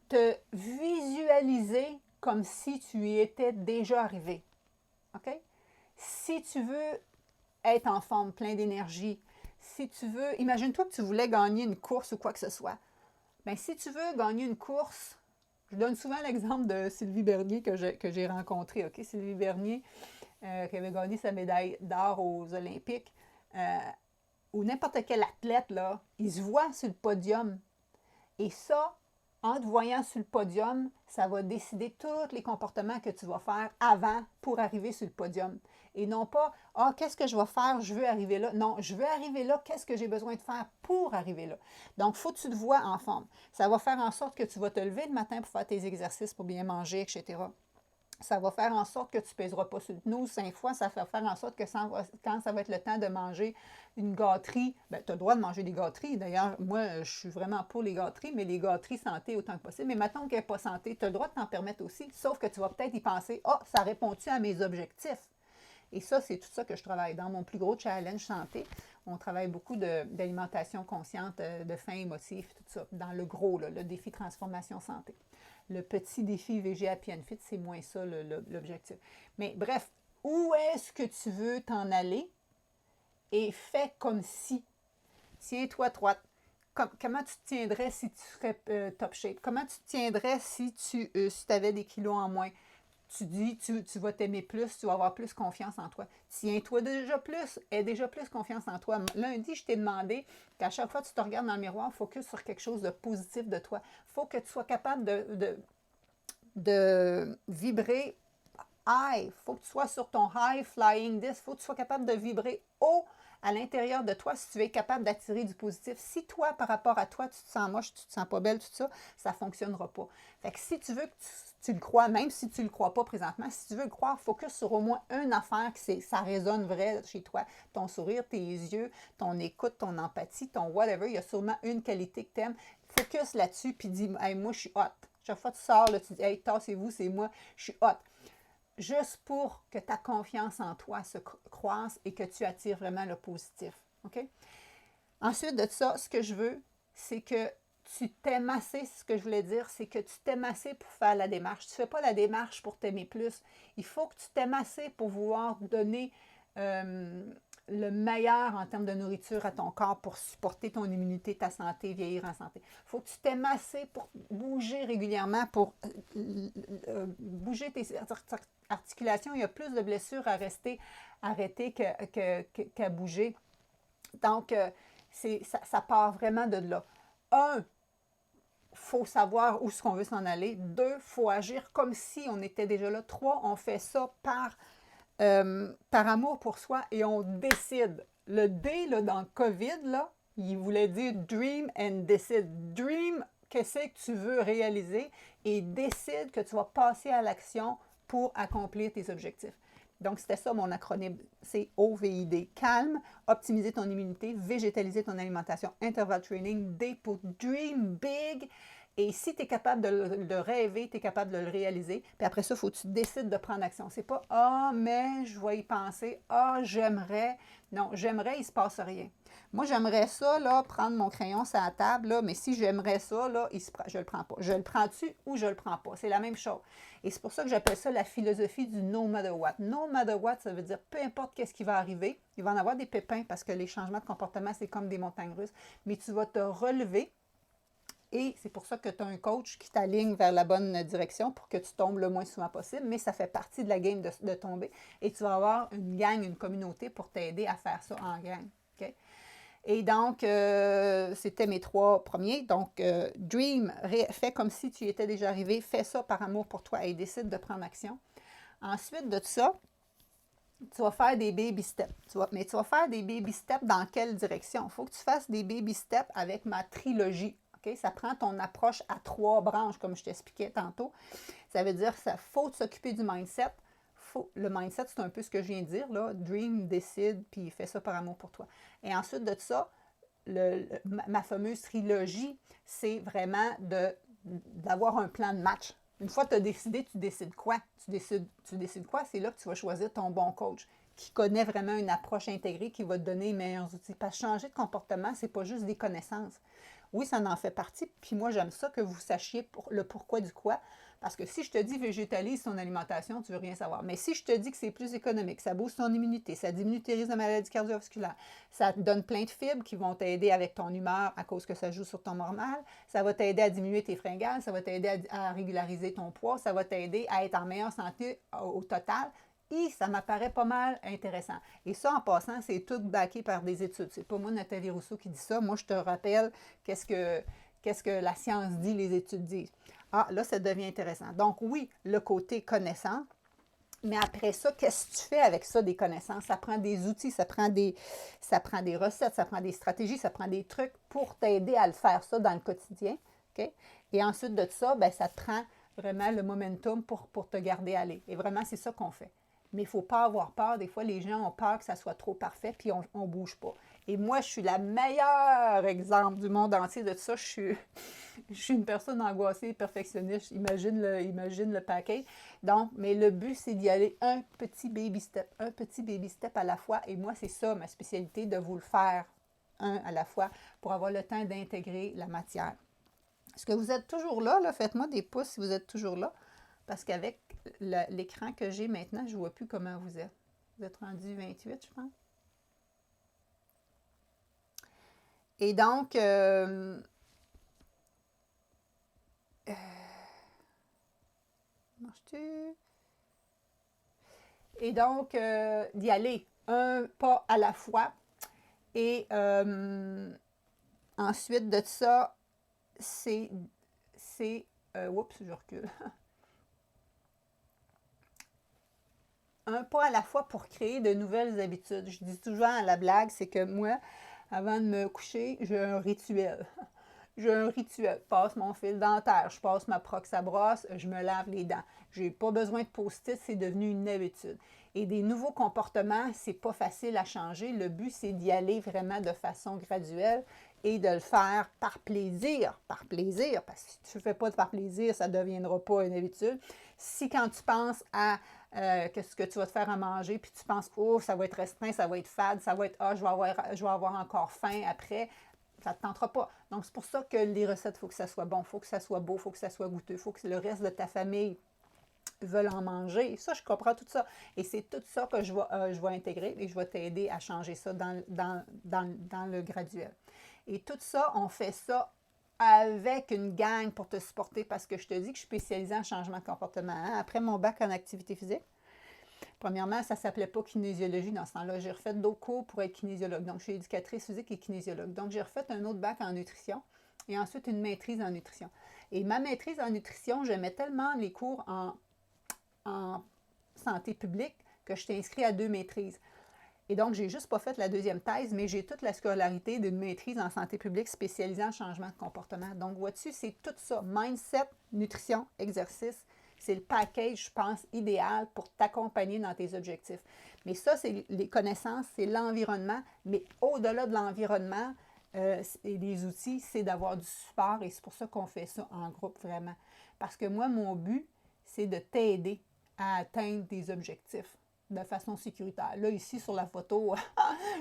te visualiser comme si tu y étais déjà arrivé. OK? Si tu veux être en forme, plein d'énergie, si tu veux, imagine-toi que tu voulais gagner une course ou quoi que ce soit. Bien, si tu veux gagner une course, je donne souvent l'exemple de Sylvie Bernier que j'ai rencontrée. OK? Sylvie Bernier, qui avait gagné sa médaille d'or aux Olympiques, ou n'importe quel athlète, là, il se voit sur le podium. Et ça, en te voyant sur le podium, ça va décider tous les comportements que tu vas faire avant pour arriver sur le podium. Et non pas, ah, qu'est-ce que je vais faire, je veux arriver là. Non, je veux arriver là, qu'est-ce que j'ai besoin de faire pour arriver là. Donc, il faut que tu te vois en forme. Ça va faire en sorte que tu vas te lever le matin pour faire tes exercices, pour bien manger, etc. Ça va faire en sorte que tu ne pèseras pas sur le genou 5 fois. Ça va faire en sorte que quand ça va être le temps de manger une gâterie, bien, tu as le droit de manger des gâteries. D'ailleurs, moi, je suis vraiment pour les gâteries, mais les gâteries santé autant que possible. Mais maintenant qu'elle n'est pas santé, tu as le droit de t'en permettre aussi, sauf que tu vas peut-être y penser, ah, ça répond-tu à mes objectifs? Et ça, c'est tout ça que je travaille. Dans mon plus gros challenge santé, on travaille beaucoup d'alimentation consciente, de faim émotif, tout ça. Dans le gros, là, le défi transformation santé. Le petit défi VG Happy and Fit, c'est moins ça l'objectif. Mais bref, où est-ce que tu veux t'en aller et fais comme si. Tiens-toi droite. Comment tu te tiendrais si tu serais top shape? Comment tu te tiendrais si tu avais des kilos en moins? Tu dis, tu vas t'aimer plus, tu vas avoir plus confiance en toi. Tiens-toi déjà plus, aie déjà plus confiance en toi. Lundi, je t'ai demandé qu'à chaque fois que tu te regardes dans le miroir, focus sur quelque chose de positif de toi. Il faut que tu sois capable de vibrer high. Il faut que tu sois sur ton high flying disc. Il faut que tu sois capable de vibrer haut à l'intérieur de toi si tu es capable d'attirer du positif. Si toi, par rapport à toi, tu te sens moche, tu te sens pas belle, tout ça, ça ne fonctionnera pas. Fait que si tu veux que tu le crois, même si tu ne le crois pas présentement, si tu veux le croire, focus sur au moins une affaire que ça résonne vrai chez toi. Ton sourire, tes yeux, ton écoute, ton empathie, ton whatever. Il y a sûrement une qualité que tu aimes. Focus là-dessus, puis dis, hey, moi, je suis hot. Chaque fois que tu sors, là, tu dis, hey, tassez-vous, c'est moi, je suis hot. juste pour que ta confiance en toi se croisse et que tu attires vraiment le positif. OK? Ensuite de ça, ce que je veux, c'est que tu t'aimes assez. Ce que je voulais dire, c'est que tu t'aimes assez pour faire la démarche. Tu ne fais pas la démarche pour t'aimer plus. Il faut que tu t'aimes assez pour vouloir donner le meilleur en termes de nourriture à ton corps pour supporter ton immunité, ta santé, vieillir en santé. Il faut que tu t'aimes assez pour bouger régulièrement, pour bouger tes articulations. Il y a plus de blessures à rester arrêtées qu'à bouger. Donc, ça part vraiment de là. Il faut savoir où est-ce qu'on veut s'en aller. 2, il faut agir comme si on était déjà là. 3, on fait ça par amour pour soi et on décide. Le D là, dans le COVID, là, il voulait dire dream and decide. Dream, qu'est-ce que tu veux réaliser et décide que tu vas passer à l'action pour accomplir tes objectifs. Donc, c'était ça mon acronyme, c'est OVID. Calme, optimiser ton immunité, végétaliser ton alimentation, interval training, D pour dream big. Et si tu es capable de rêver, tu es capable de le réaliser. Puis après ça, il faut que tu décides de prendre action. C'est pas « Ah, mais je vais y penser. Ah, j'aimerais. » Non, j'aimerais, il ne se passe rien. Moi, j'aimerais ça, là, prendre mon crayon sur la table, là, mais si j'aimerais ça, là, je ne le prends pas. Je le prends-tu ou je ne le prends pas? C'est la même chose. Et c'est pour ça que j'appelle ça la philosophie du no matter what. No matter what, ça veut dire peu importe qu'est-ce qui va arriver, il va en avoir des pépins parce que les changements de comportement, c'est comme des montagnes russes, mais tu vas te relever. Et c'est pour ça que tu as un coach qui t'aligne vers la bonne direction pour que tu tombes le moins souvent possible, mais ça fait partie de la game de tomber. Et tu vas avoir une gang, une communauté pour t'aider à faire ça en gang. Okay? Et donc, c'était mes 3 premiers. Donc, dream, fais comme si tu y étais déjà arrivé, fais ça par amour pour toi et décide de prendre action. Ensuite de ça, tu vas faire des baby steps. Mais tu vas faire des baby steps dans quelle direction? Il faut que tu fasses des baby steps avec ma trilogie. Okay? Ça prend ton approche à 3 branches, comme je t'expliquais tantôt. Ça veut dire qu'il faut s'occuper du mindset. Le mindset, c'est un peu ce que je viens de dire, là. Dream, décide, puis fais ça par amour pour toi. Et ensuite de ça, ma fameuse trilogie, c'est vraiment d'avoir un plan de match. Une fois que tu as décidé, tu décides quoi? Tu décides quoi? C'est là que tu vas choisir ton bon coach qui connaît vraiment une approche intégrée qui va te donner les meilleurs outils. Parce que changer de comportement, ce n'est pas juste des connaissances. Oui, ça en fait partie. Puis moi, j'aime ça que vous sachiez le pourquoi du quoi. Parce que si je te dis végétalise ton alimentation, tu ne veux rien savoir. Mais si je te dis que c'est plus économique, ça booste ton immunité, ça diminue tes risques de maladies cardiovasculaires, ça te donne plein de fibres qui vont t'aider avec ton humeur à cause que ça joue sur ton normal, ça va t'aider à diminuer tes fringales, ça va t'aider à régulariser ton poids, ça va t'aider à être en meilleure santé au total. Et ça m'apparaît pas mal intéressant. Et ça, en passant, c'est tout backé par des études. C'est pas moi, Nathalie Rousseau, qui dit ça. Moi, je te rappelle qu'est-ce que la science dit, les études disent. Ah, là, ça devient intéressant. Donc, oui, le côté connaissant, mais après ça, qu'est-ce que tu fais avec ça, des connaissances? Ça prend des outils, ça prend des recettes, ça prend des stratégies, ça prend des trucs pour t'aider à le faire ça dans le quotidien. Okay? Et ensuite de ça, bien, ça te prend vraiment le momentum pour te garder aller. Et vraiment, c'est ça qu'on fait. Mais il ne faut pas avoir peur. Des fois, les gens ont peur que ça soit trop parfait, puis on ne bouge pas. Et moi, je suis la meilleure exemple du monde entier de ça. Je suis une personne angoissée, perfectionniste. Imagine le paquet. Donc, mais le but, c'est d'y aller un petit baby step à la fois. Et moi, c'est ça, ma spécialité, de vous le faire un à la fois pour avoir le temps d'intégrer la matière. Est-ce que vous êtes toujours là? Faites-moi des pouces si vous êtes toujours là. Parce qu'avec l'écran que j'ai maintenant, je ne vois plus comment vous êtes. Vous êtes rendu 28, je pense. Et donc, marche-tu? Et donc, d'y aller un pas à la fois. Et ensuite de ça, c'est oups, je recule. Un pas à la fois pour créer de nouvelles habitudes. Je dis toujours à la blague, c'est que moi, avant de me coucher, j'ai un rituel. J'ai un rituel. Je passe mon fil dentaire, je passe ma Prox à brosse, je me lave les dents. Je n'ai pas besoin de post-it, c'est devenu une habitude. Et des nouveaux comportements, c'est pas facile à changer. Le but, c'est d'y aller vraiment de façon graduelle et de le faire par plaisir. Par plaisir, parce que si tu ne fais pas par plaisir, ça ne deviendra pas une habitude. Si quand tu penses à qu'est-ce que tu vas te faire à manger, puis tu penses, oh, ça va être restreint, ça va être fade, ça va être, ah, je vais avoir encore faim après. Ça ne te tentera pas. Donc, c'est pour ça que les recettes, il faut que ça soit bon, il faut que ça soit beau, il faut que ça soit goûteux, il faut que le reste de ta famille veulent en manger. Ça, je comprends tout ça. Et c'est tout ça que je vais intégrer et je vais t'aider à changer ça dans le graduel. Et tout ça, on fait ça avec une gang pour te supporter parce que je te dis que je suis spécialisée en changement de comportement. Hein? Après mon bac en activité physique, premièrement, ça ne s'appelait pas kinésiologie dans ce temps-là. J'ai refait d'autres cours pour être kinésiologue. Donc, je suis éducatrice physique et kinésiologue. Donc, j'ai refait un autre bac en nutrition et ensuite une maîtrise en nutrition. Et ma maîtrise en nutrition, j'aimais tellement les cours en santé publique que je t'ai inscrit à 2 maîtrises. Et donc, j'ai juste pas fait la deuxième thèse, mais j'ai toute la scolarité d'une maîtrise en santé publique spécialisée en changement de comportement. Donc, vois-tu, c'est tout ça. Mindset, nutrition, exercice. C'est le package, je pense, idéal pour t'accompagner dans tes objectifs. Mais ça, c'est les connaissances, c'est l'environnement. Mais au-delà de l'environnement et des outils, c'est d'avoir du support. Et c'est pour ça qu'on fait ça en groupe, vraiment. Parce que moi, mon but, c'est de t'aider à atteindre tes objectifs de façon sécuritaire. Là, ici, sur la photo,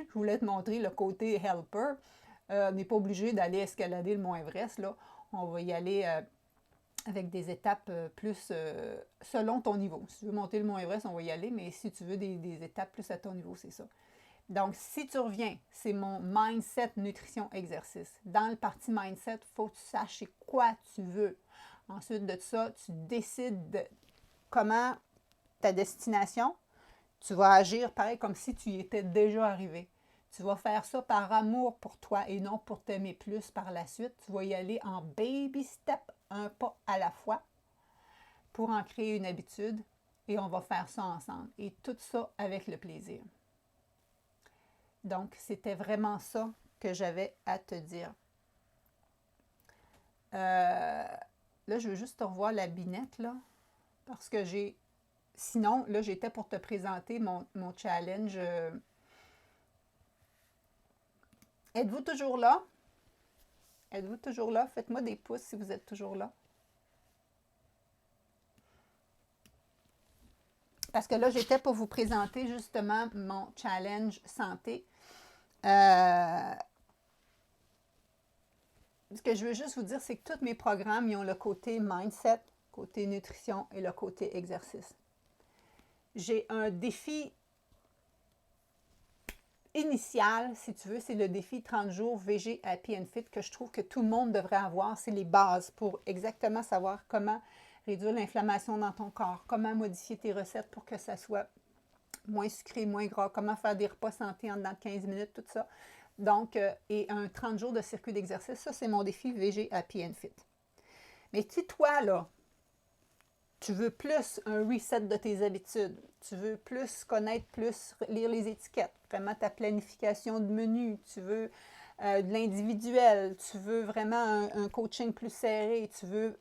je voulais te montrer le côté helper. On n'est pas obligé d'aller escalader le Mont Everest, là. On va y aller avec des étapes plus selon ton niveau. Si tu veux monter le Mont Everest, on va y aller, mais si tu veux des étapes plus à ton niveau, c'est ça. Donc, si tu reviens, c'est mon mindset, nutrition, exercice. Dans le parti mindset, il faut que tu saches quoi tu veux. Ensuite de ça, tu décides de comment ta destination, tu vas agir pareil comme si tu y étais déjà arrivé. Tu vas faire ça par amour pour toi et non pour t'aimer plus par la suite. Tu vas y aller en baby step, un pas à la fois, pour en créer une habitude et on va faire ça ensemble. Et tout ça avec le plaisir. Donc, c'était vraiment ça que j'avais à te dire. Là, je veux juste te revoir la binette, là, parce que sinon, là, j'étais pour te présenter mon challenge. Êtes-vous toujours là? Êtes-vous toujours là? Faites-moi des pouces si vous êtes toujours là. Parce que là, j'étais pour vous présenter justement mon challenge santé. Ce que je veux juste vous dire, c'est que tous mes programmes, ils ont le côté mindset, côté nutrition et le côté exercice. J'ai un défi initial, si tu veux, c'est le défi 30 jours VG Happy and Fit que je trouve que tout le monde devrait avoir. C'est les bases pour exactement savoir comment réduire l'inflammation dans ton corps, comment modifier tes recettes pour que ça soit moins sucré, moins gras, comment faire des repas santé en dedans de 15 minutes, tout ça. Donc, et un 30 jours de circuit d'exercice, ça, c'est mon défi VG Happy and Fit. Mais si toi, là, tu veux plus un reset de tes habitudes, tu veux plus connaître plus, lire les étiquettes, vraiment ta planification de menu, tu veux de l'individuel, tu veux vraiment un coaching plus serré, tu veux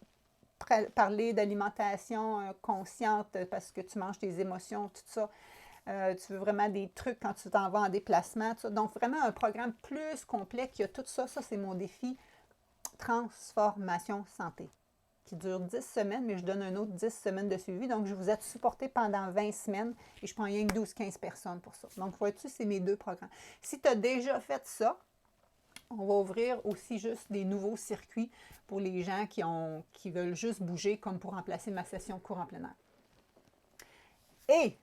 parler d'alimentation consciente parce que tu manges tes émotions, tout ça. Tu veux vraiment des trucs quand tu t'en vas en déplacement. Tout ça. Donc, vraiment un programme plus complet qui a tout ça. Ça, c'est mon défi Transformation Santé qui dure 10 semaines, mais je donne un autre 10 semaines de suivi. Donc, je vous ai supporté pendant 20 semaines et je prends rien que 12-15 personnes pour ça. Donc, vois-tu, c'est mes 2 programmes. Si tu as déjà fait ça, on va ouvrir aussi juste des nouveaux circuits pour les gens qui veulent juste bouger, comme pour remplacer ma session cours en plein air. Et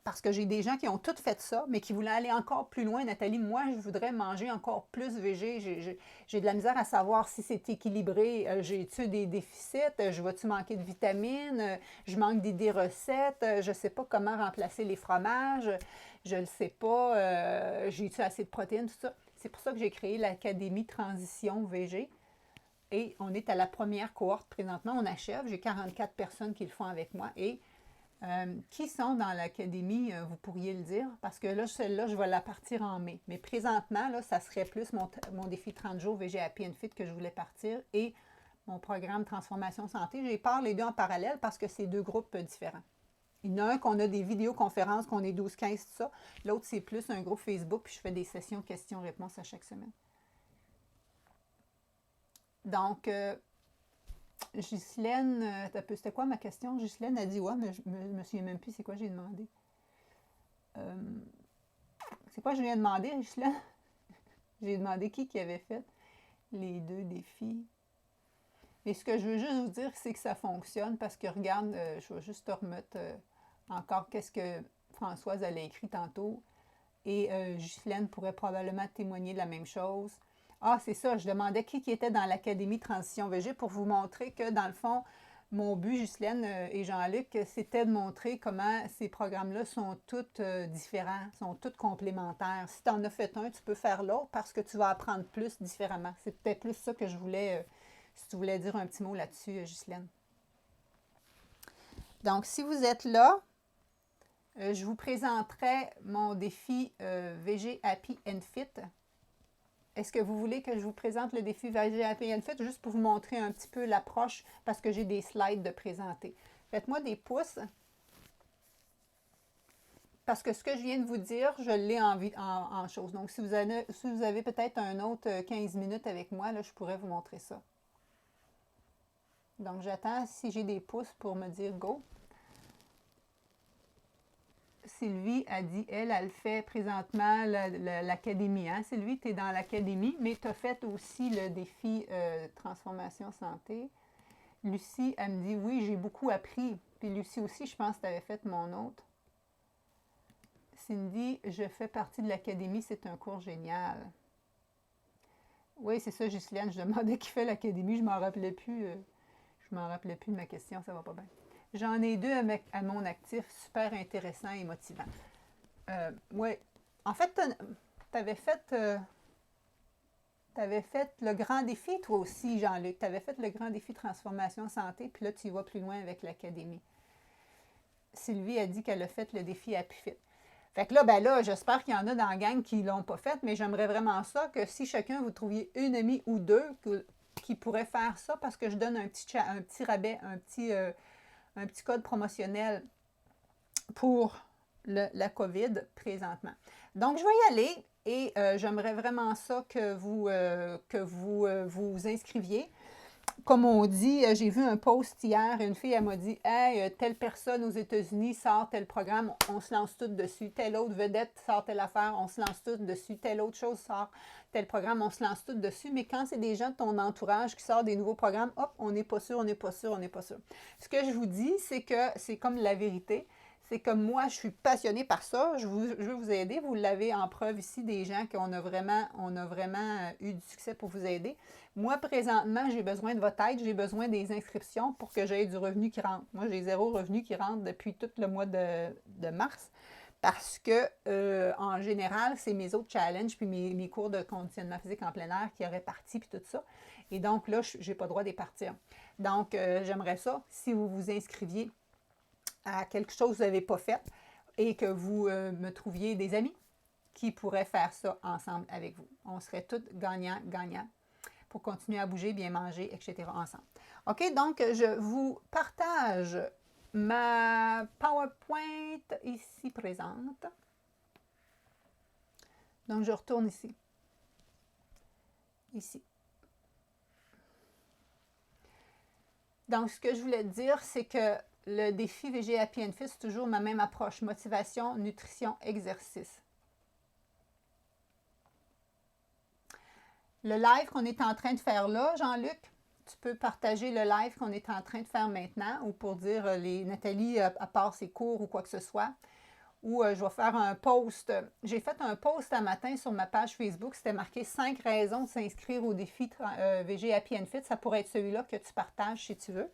parce que j'ai des gens qui ont tout fait ça, mais qui voulaient aller encore plus loin. Nathalie, moi, je voudrais manger encore plus végé. J'ai de la misère à savoir si c'est équilibré. J'ai-tu des déficits? Je vais-tu manquer de vitamines? Je manque des recettes. Je ne sais pas comment remplacer les fromages. Je ne le sais pas. J'ai-tu assez de protéines? Tout ça. C'est pour ça que j'ai créé l'Académie Transition VG. Et on est à la première cohorte présentement. On achève. J'ai 44 personnes qui le font avec moi. Et qui sont dans l'académie, vous pourriez le dire, parce que là, celle-là, je vais la partir en mai. Mais présentement, là, ça serait plus mon défi 30 jours VG Happy and Fit que je voulais partir et mon programme Transformation Santé. J'ai pars les deux en parallèle parce que c'est 2 groupes différents. Il y en a un qu'on a des vidéoconférences, qu'on est 12-15, tout ça. L'autre, c'est plus un groupe Facebook, puis je fais des sessions questions-réponses à chaque semaine. Donc, Ghislaine, c'était quoi ma question? Ghislaine a dit ouais, mais je me souviens même plus c'est quoi j'ai demandé. C'est quoi je viens de demander, Ghislaine? J'ai demandé qui avait fait les 2 défis. Et ce que je veux juste vous dire, c'est que ça fonctionne parce que regarde, je vais juste te remettre encore qu'est-ce que Françoise elle a écrit tantôt. Et Ghislaine pourrait probablement témoigner de la même chose. Ah, c'est ça, je demandais qui était dans l'Académie Transition VG pour vous montrer que, dans le fond, mon but, Ghislaine et Jean-Luc, c'était de montrer comment ces programmes-là sont tous différents, sont tous complémentaires. Si tu en as fait un, tu peux faire l'autre parce que tu vas apprendre plus différemment. C'est peut-être plus ça que je voulais, si tu voulais dire un petit mot là-dessus, Ghislaine. Donc, si vous êtes là, je vous présenterai mon défi VG Happy and Fit. Est-ce que vous voulez que je vous présente le défi VG Happy and Fit juste pour vous montrer un petit peu l'approche parce que j'ai des slides de présenter? Faites-moi des pouces parce que ce que je viens de vous dire, je l'ai en chose. Donc, si vous avez peut-être un autre 15 minutes avec moi, là, je pourrais vous montrer ça. Donc, j'attends si j'ai des pouces pour me dire go. Sylvie a dit, elle fait présentement l'académie. Hein? Sylvie, tu es dans l'académie, mais tu as fait aussi le défi Transformation Santé. Lucie, elle me dit, oui, j'ai beaucoup appris. Puis Lucie aussi, je pense que tu avais fait mon autre. Cindy, je fais partie de l'académie, c'est un cours génial. Oui, c'est ça, Ghislaine, je demandais qui fait l'académie, je ne m'en rappelais plus. Je m'en rappelais plus de ma question, ça va pas bien. J'en ai 2 à mon actif, super intéressant et motivant. Oui. En fait, tu avais fait le grand défi, toi aussi, Jean-Luc. Tu avais fait le grand défi Transformation Santé, puis là, tu y vas plus loin avec l'académie. Sylvie a dit qu'elle a fait le défi Happy Fit. Fait que là, j'espère qu'il y en a dans la gang qui ne l'ont pas fait, mais j'aimerais vraiment ça que si chacun vous trouviez une amie ou deux qui pourrait faire ça, parce que je donne un petit rabais, un petit code promotionnel pour la COVID présentement. Donc, je vais y aller et j'aimerais vraiment ça que vous inscriviez. Comme on dit, j'ai vu un post hier, une fille, elle m'a dit « Hey, telle personne aux États-Unis sort tel programme, on se lance tout dessus. Telle autre vedette sort telle affaire, on se lance tout dessus. Telle autre chose sort tel programme, on se lance tout dessus. » Mais quand c'est des gens de ton entourage qui sortent des nouveaux programmes, hop, on n'est pas sûr, on n'est pas sûr, on n'est pas sûr. Ce que je vous dis, c'est que c'est comme la vérité. C'est comme moi, je suis passionnée par ça. Je veux vous aider. Vous l'avez en preuve ici des gens qu'on a vraiment eu du succès pour vous aider. Moi, présentement, j'ai besoin de votre aide. J'ai besoin des inscriptions pour que j'aie du revenu qui rentre. Moi, j'ai 0 revenu qui rentre depuis tout le mois de mars parce que, en général, c'est mes autres challenges puis mes cours de conditionnement physique en plein air qui auraient parti puis tout ça. Et donc là, je n'ai pas le droit d'y partir. Donc, j'aimerais ça si vous vous inscriviez à quelque chose que vous n'avez pas fait et que vous me trouviez des amis qui pourraient faire ça ensemble avec vous. On serait tous gagnants pour continuer à bouger, bien manger, etc. ensemble. OK, donc je vous partage ma PowerPoint ici présente. Donc, je retourne ici. Ici. Donc, ce que je voulais te dire, c'est que le défi VG Happy and Fit, c'est toujours ma même approche. Motivation, nutrition, exercice. Le live qu'on est en train de faire là, Jean-Luc, tu peux partager le live qu'on est en train de faire maintenant ou pour dire Nathalie, à part ses cours ou quoi que ce soit. Ou je vais faire un post. J'ai fait un post un matin sur ma page Facebook. C'était marqué 5 raisons de s'inscrire au défi VG Happy and Fit. Ça pourrait être celui-là que tu partages si tu veux.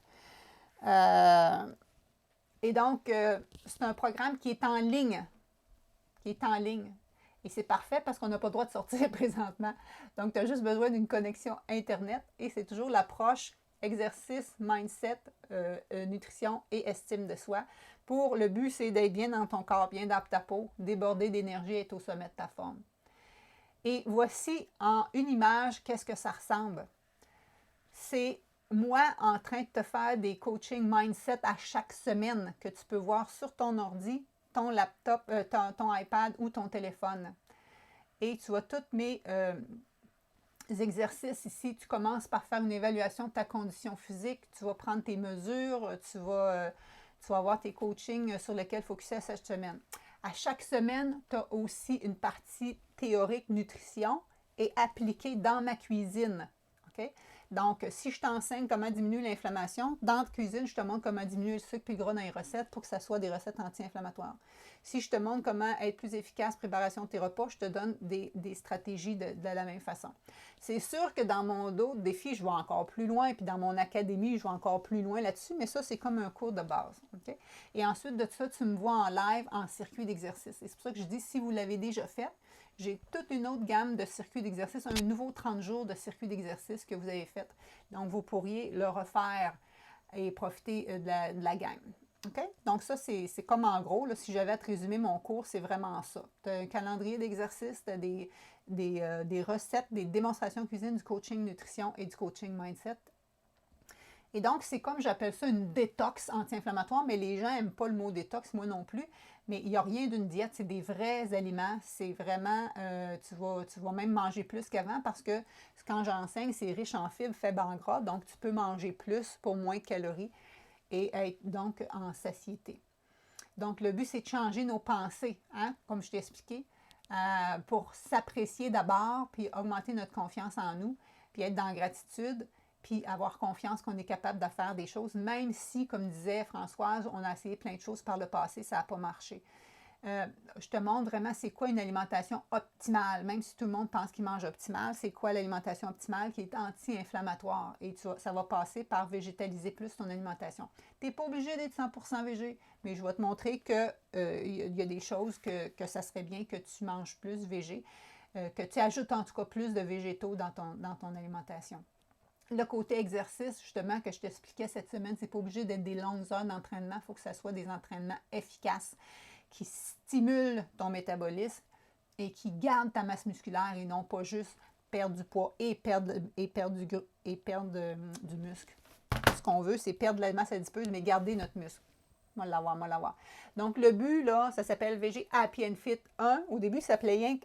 Et donc, c'est un programme qui est en ligne. Et c'est parfait parce qu'on n'a pas le droit de sortir présentement. Donc, tu as juste besoin d'une connexion Internet et c'est toujours l'approche exercice, mindset, nutrition et estime de soi. Le but, c'est d'être bien dans ton corps, bien dans ta peau, déborder d'énergie et être au sommet de ta forme. Et voici en une image, qu'est-ce que ça ressemble. C'est moi en train de te faire des coaching mindset à chaque semaine que tu peux voir sur ton ordi, ton laptop, ton iPad ou ton téléphone. Et tu as toutes mes exercices ici, tu commences par faire une évaluation de ta condition physique, tu vas prendre tes mesures, tu vas avoir tes coachings sur lesquels focuser cette semaine. À chaque semaine, tu as aussi une partie théorique nutrition et appliquée dans ma cuisine. Okay? Donc, si je t'enseigne comment diminuer l'inflammation, dans la cuisine, je te montre comment diminuer le sucre et le gras dans les recettes pour que ça soit des recettes anti-inflammatoires. Si je te montre comment être plus efficace, préparation de tes repas, je te donne des stratégies de la même façon. C'est sûr que dans mon d'autres défis, je vais encore plus loin, puis dans mon académie, je vais encore plus loin là-dessus, mais ça, c'est comme un cours de base. Okay? Et ensuite de ça, tu me vois en live en circuit d'exercice. Et c'est pour ça que je dis, si vous l'avez déjà fait, j'ai toute une autre gamme de circuits d'exercice, un nouveau 30 jours de circuit d'exercice que vous avez fait. Donc, vous pourriez le refaire et profiter de la gamme. Okay? Donc, ça, c'est comme en gros, là, si j'avais à te résumer mon cours, c'est vraiment ça. Tu as un calendrier d'exercices, tu as des recettes, des démonstrations cuisine, du coaching nutrition et du coaching mindset. Et donc, c'est comme j'appelle ça une détox anti-inflammatoire, mais les gens n'aiment pas le mot détox, moi non plus. Mais il n'y a rien d'une diète, c'est des vrais aliments. C'est vraiment, tu vas même manger plus qu'avant parce que quand j'enseigne, c'est riche en fibres, faible en gras, donc tu peux manger plus pour moins de calories et être donc en satiété. Donc, le but, c'est de changer nos pensées, hein, comme je t'ai expliqué, pour s'apprécier d'abord, puis augmenter notre confiance en nous, puis être dans la gratitude, puis avoir confiance qu'on est capable de faire des choses, même si, comme disait Françoise, on a essayé plein de choses par le passé, ça n'a pas marché. Je te montre vraiment c'est quoi une alimentation optimale, même si tout le monde pense qu'il mange optimal, c'est quoi l'alimentation optimale qui est anti-inflammatoire et ça va passer par végétaliser plus ton alimentation. Tu n'es pas obligé d'être 100% végé, mais je vais te montrer qu'il y a des choses que ça serait bien que tu manges plus végé, que tu ajoutes en tout cas plus de végétaux dans ton alimentation. Le côté exercice, justement, que je t'expliquais cette semaine, c'est pas obligé d'être des longues heures d'entraînement, il faut que ça soit des entraînements efficaces qui stimulent ton métabolisme et qui gardent ta masse musculaire et non pas juste perdre du poids et perdre du muscle. Ce qu'on veut, c'est perdre la masse adipeuse, mais garder notre muscle. Moi l'avoir. Donc, le but, là, ça s'appelle VG Happy and Fit 1. Au début, ça s'appelait rien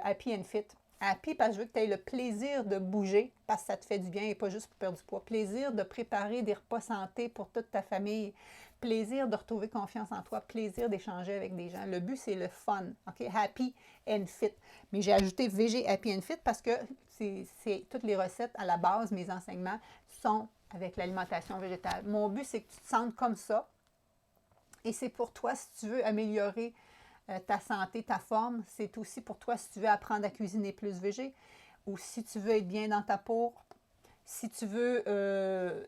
Happy and Fit. Happy parce que je veux que tu aies le plaisir de bouger parce que ça te fait du bien et pas juste pour perdre du poids. Plaisir de préparer des repas santé pour toute ta famille. Plaisir de retrouver confiance en toi. Plaisir d'échanger avec des gens. Le but, c'est le fun. OK? Happy and Fit. Mais j'ai ajouté VG Happy and Fit parce que c'est toutes les recettes à la base, mes enseignements sont avec l'alimentation végétale. Mon but, c'est que tu te sentes comme ça. Et c'est pour toi, si tu veux améliorer ta santé, ta forme, c'est aussi pour toi si tu veux apprendre à cuisiner plus végé ou si tu veux être bien dans ta peau, si tu veux te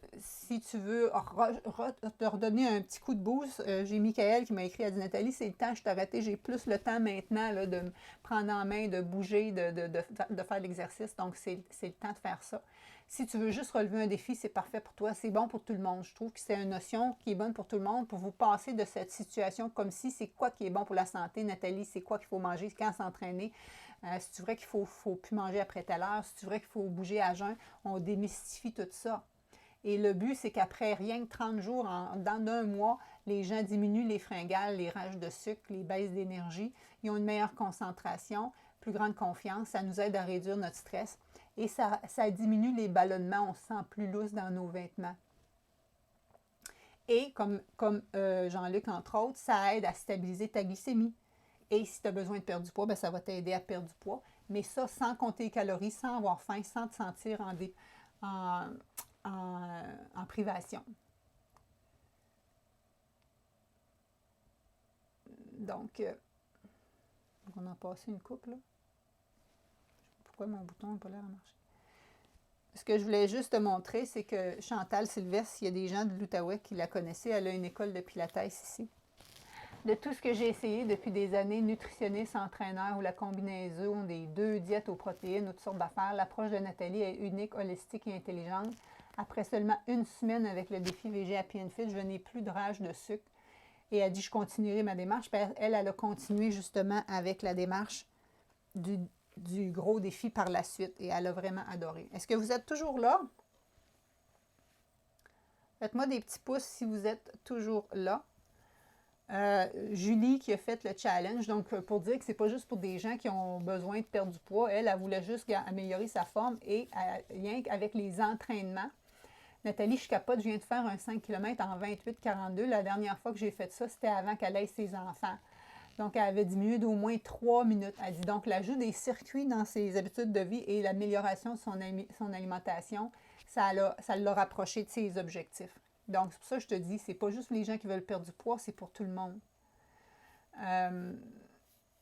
redonner un petit coup de boost. J'ai Michael qui m'a écrit, elle dit Nathalie, c'est le temps, je t'ai arrêté, j'ai plus le temps maintenant là, de me prendre en main, de bouger, de faire de l'exercice, donc c'est le temps de faire ça. Si tu veux juste relever un défi, c'est parfait pour toi. C'est bon pour tout le monde. Je trouve que c'est une notion qui est bonne pour tout le monde pour vous passer de cette situation comme si c'est quoi qui est bon pour la santé. Nathalie, c'est quoi qu'il faut manger, quand s'entraîner. Si tu vrai qu'il ne faut plus manger après telle heure, si tu vrai qu'il faut bouger à jeun, on démystifie tout ça. Et le but, c'est qu'après rien que 30 jours, dans un mois, les gens diminuent les fringales, les rages de sucre, les baisses d'énergie. Ils ont une meilleure concentration, plus grande confiance. Ça nous aide à réduire notre stress. Et ça diminue les ballonnements. On se sent plus lousse dans nos vêtements. Et comme Jean-Luc, entre autres, ça aide à stabiliser ta glycémie. Et si tu as besoin de perdre du poids, bien, ça va t'aider à perdre du poids. Mais ça, sans compter les calories, sans avoir faim, sans te sentir en privation. Donc, on a passé une coupe, là. Pourquoi mon bouton n'a pas l'air à marcher? Ce que je voulais juste te montrer, c'est que Chantal Sylvestre, il y a des gens de l'Outaouais qui la connaissaient, elle a une école de pilates ici. De tout ce que j'ai essayé depuis des années, nutritionniste, entraîneur ou la combinaison des 2 diètes aux protéines ou toutes sortes d'affaires, l'approche de Nathalie est unique, holistique et intelligente. Après seulement 1 semaine avec le défi VG Happy and Fit, je n'ai plus de rage de sucre. Et elle dit, je continuerai ma démarche. Elle a continué justement avec la démarche du gros défi par la suite. Et elle a vraiment adoré. Est-ce que vous êtes toujours là? Faites-moi des petits pouces si vous êtes toujours là. Julie qui a fait le challenge, donc pour dire que c'est pas juste pour des gens qui ont besoin de perdre du poids, elle voulait juste améliorer sa forme et rien qu'avec les entraînements. Nathalie, je capote, je viens de faire un 5 km en 28-42. La dernière fois que j'ai fait ça, c'était avant qu'elle ait ses enfants. Donc, elle avait diminué d'au moins 3 minutes. Elle dit donc l'ajout des circuits dans ses habitudes de vie et l'amélioration de son alimentation, ça l'a rapproché de ses objectifs. Donc, c'est pour ça que je te dis, c'est pas juste les gens qui veulent perdre du poids, c'est pour tout le monde.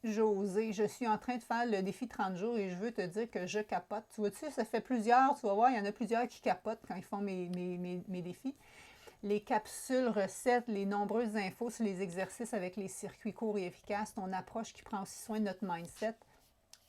José, je suis en train de faire le défi 30 jours et je veux te dire que je capote. Tu vois-tu, ça fait plusieurs, tu vas voir, il y en a plusieurs qui capotent quand ils font mes défis. Les capsules, recettes, les nombreuses infos sur les exercices avec les circuits courts et efficaces, ton approche qui prend aussi soin de notre mindset.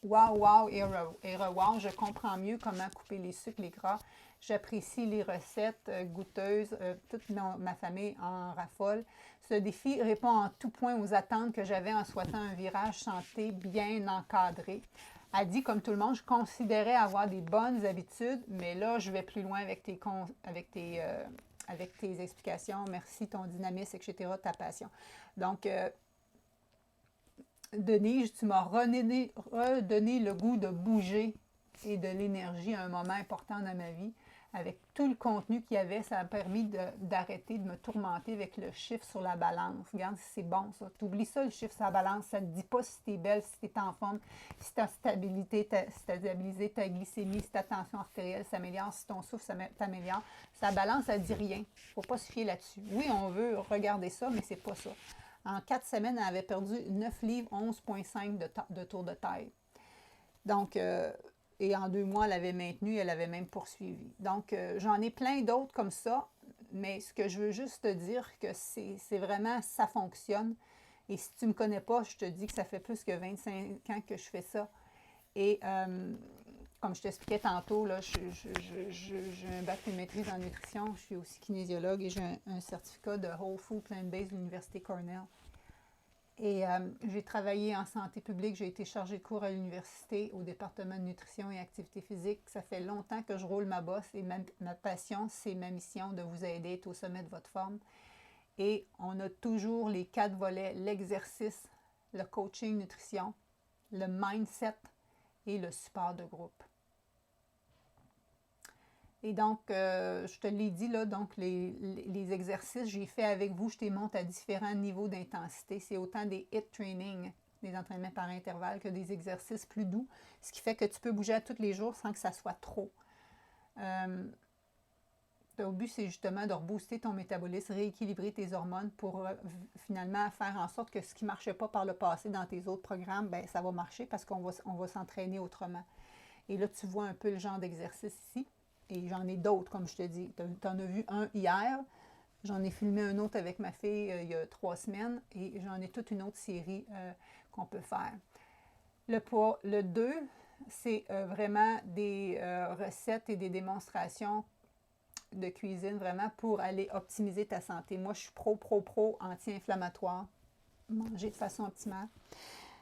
Wow et wow, je comprends mieux comment couper les sucres, les gras. J'apprécie les recettes goûteuses, toute ma famille en raffole. Ce défi répond en tout point aux attentes que j'avais en souhaitant un virage santé bien encadré. Elle dit, comme tout le monde, je considérais avoir des bonnes habitudes, mais là, je vais plus loin avec tes explications. Merci, ton dynamisme, etc., ta passion. Donc, Denise, tu m'as redonné le goût de bouger et de l'énergie à un moment important dans ma vie. Avec tout le contenu qu'il y avait, ça a permis d'arrêter de me tourmenter avec le chiffre sur la balance. Regarde, c'est bon ça. Tu oublies ça, le chiffre sur la balance. Ça ne te dit pas si tu es belle, si tu es en forme, si tu as stabilisé ta glycémie, si ta tension artérielle s'améliore, si ton souffle s'améliore. Sa balance, ça ne dit rien. Il ne faut pas se fier là-dessus. Oui, on veut regarder ça, mais c'est pas ça. En 4 semaines, elle avait perdu 9 livres, 11,5 de tour de taille. Donc, et en 2 mois, elle avait maintenu, elle avait même poursuivi. Donc, j'en ai plein d'autres comme ça, mais ce que je veux juste te dire, que c'est vraiment, ça fonctionne. Et si tu ne me connais pas, je te dis que ça fait plus que 25 ans que je fais ça. Et comme je t'expliquais tantôt, là, j'ai un bac de maîtrise en nutrition, je suis aussi kinésiologue et j'ai un certificat de Whole Food Plant-Based de l'Université Cornell. Et j'ai travaillé en santé publique, j'ai été chargée de cours à l'université au département de nutrition et activité physique. Ça fait longtemps que je roule ma bosse et ma passion, c'est ma mission de vous aider à être au sommet de votre forme. Et on a toujours les 4 volets, l'exercice, le coaching nutrition, le mindset et le support de groupe. Et donc, je te l'ai dit, là, donc les exercices, j'ai fait avec vous, je les monte à différents niveaux d'intensité. C'est autant des HIIT training, des entraînements par intervalle, que des exercices plus doux, ce qui fait que tu peux bouger à tous les jours sans que ça soit trop. Le but, c'est justement de rebooster ton métabolisme, rééquilibrer tes hormones pour finalement faire en sorte que ce qui ne marchait pas par le passé dans tes autres programmes, ben, ça va marcher parce qu'on va s'entraîner autrement. Et là, tu vois un peu le genre d'exercice ici. Et j'en ai d'autres, comme je te dis. Tu en as vu un hier. J'en ai filmé un autre avec ma fille il y a 3 semaines. Et j'en ai toute une autre série qu'on peut faire. Le 2, c'est vraiment des recettes et des démonstrations de cuisine vraiment pour aller optimiser ta santé. Moi, je suis pro anti-inflammatoire. Manger de façon optimale.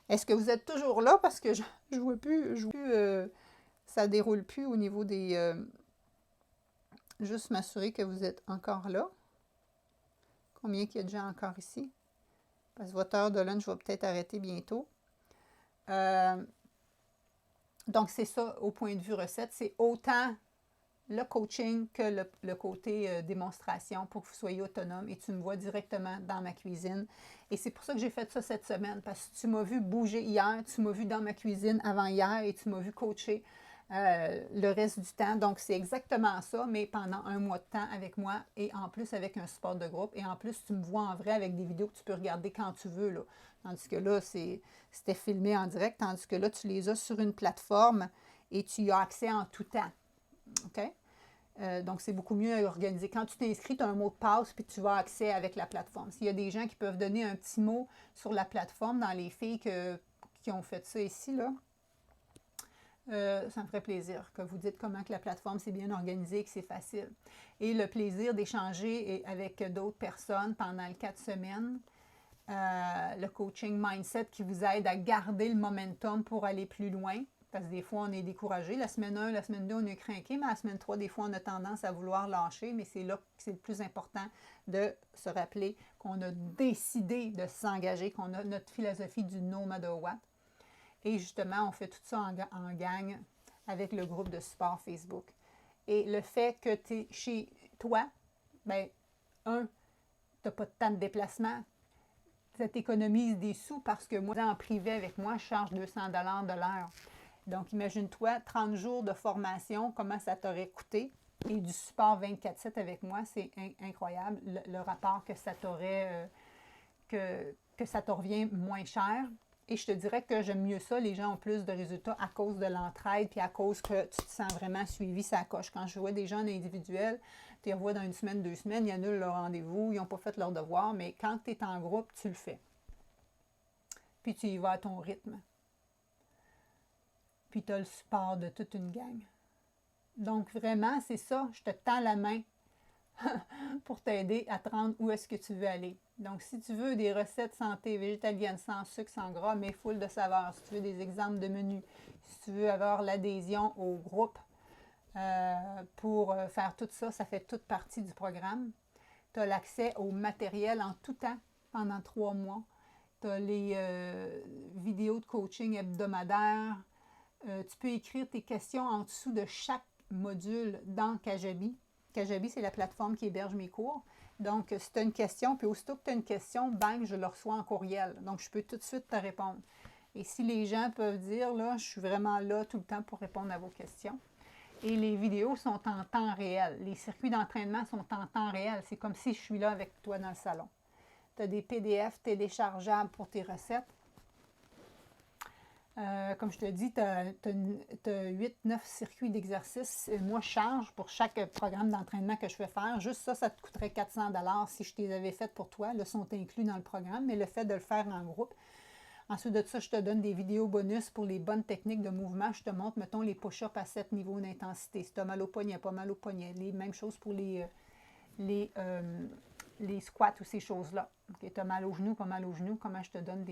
Est-ce que vous êtes toujours là? Parce que je ne vois plus, ça ne déroule plus au niveau des... juste m'assurer que vous êtes encore là. Combien qu'il y a de gens encore ici? Parce que votre heure de lunch va peut-être arrêter bientôt. Donc, c'est ça, au point de vue recette. C'est autant le coaching que le côté démonstration pour que vous soyez autonome. Et tu me vois directement dans ma cuisine. Et c'est pour ça que j'ai fait ça cette semaine. Parce que tu m'as vu bouger hier, tu m'as vu dans ma cuisine avant-hier et tu m'as vu coacher le reste du temps. Donc, c'est exactement ça, mais pendant 1 mois de temps avec moi et en plus avec un support de groupe. Et en plus, tu me vois en vrai avec des vidéos que tu peux regarder quand tu veux, là. Tandis que là, c'était filmé en direct. Tandis que là, tu les as sur une plateforme et tu y as accès en tout temps. OK? Donc, c'est beaucoup mieux organisé. Quand tu t'inscris, tu as un mot de passe puis tu vas accès avec la plateforme. S'il y a des gens qui peuvent donner un petit mot sur la plateforme, dans les filles qui ont fait ça ici, là, ça me ferait plaisir que vous dites comment que la plateforme c'est bien organisée, que c'est facile. Et le plaisir d'échanger avec d'autres personnes pendant les 4 semaines. Le coaching mindset qui vous aide à garder le momentum pour aller plus loin. Parce que des fois, on est découragé. La semaine 1, la semaine 2, on est craqué, mais la semaine 3, des fois, on a tendance à vouloir lâcher, mais c'est là que c'est le plus important de se rappeler qu'on a décidé de s'engager, qu'on a notre philosophie du no matter what. Et justement, on fait tout ça en gang avec le groupe de support Facebook. Et le fait que tu es chez toi, bien, tu n'as pas de temps de déplacement, ça t'économise des sous parce que moi, en privé avec moi, je charge 200 $ de l'heure. Donc, imagine-toi, 30 jours de formation, comment ça t'aurait coûté, et du support 24/7 avec moi, c'est incroyable, le rapport que ça t'aurait, que ça te revient moins cher. Et je te dirais que j'aime mieux ça, les gens ont plus de résultats à cause de l'entraide, puis à cause que tu te sens vraiment suivi, ça coche. Quand je vois des gens individuels, tu les revois dans une semaine, 2 semaines, ils annulent leur rendez-vous, ils n'ont pas fait leur devoir, mais quand tu es en groupe, tu le fais. Puis tu y vas à ton rythme. Puis tu as le support de toute une gang. Donc vraiment, c'est ça, je te tends la main pour t'aider à te rendre où est-ce que tu veux aller. Donc, si tu veux des recettes santé végétaliennes sans sucre, sans gras, mais full de saveurs, si tu veux des exemples de menus, si tu veux avoir l'adhésion au groupe pour faire tout ça, ça fait toute partie du programme. Tu as l'accès au matériel en tout temps pendant 3 mois. Tu as les vidéos de coaching hebdomadaires. Tu peux écrire tes questions en dessous de chaque module dans Kajabi. Kajabi, c'est la plateforme qui héberge mes cours. Donc, si tu as une question, puis aussitôt que tu as une question, bang, je le reçois en courriel. Donc, je peux tout de suite te répondre. Et si les gens peuvent dire, là, je suis vraiment là tout le temps pour répondre à vos questions. Et les vidéos sont en temps réel. Les circuits d'entraînement sont en temps réel. C'est comme si je suis là avec toi dans le salon. Tu as des PDF téléchargeables pour tes recettes. Comme je te dis, tu as 8-9 circuits d'exercice. Moi, je charge pour chaque programme d'entraînement que je fais faire. Juste ça, ça te coûterait 400 $ si je les avais faites pour toi. Là, sont inclus dans le programme, mais le fait de le faire en groupe. Ensuite de ça, je te donne des vidéos bonus pour les bonnes techniques de mouvement. Je te montre, mettons, les push-ups à 7 niveaux d'intensité. Si tu as mal au poignet, pas mal au poignet. Les mêmes choses pour les squats ou ces choses-là. Okay, tu as mal au genou, pas mal au genou. Comment je te donne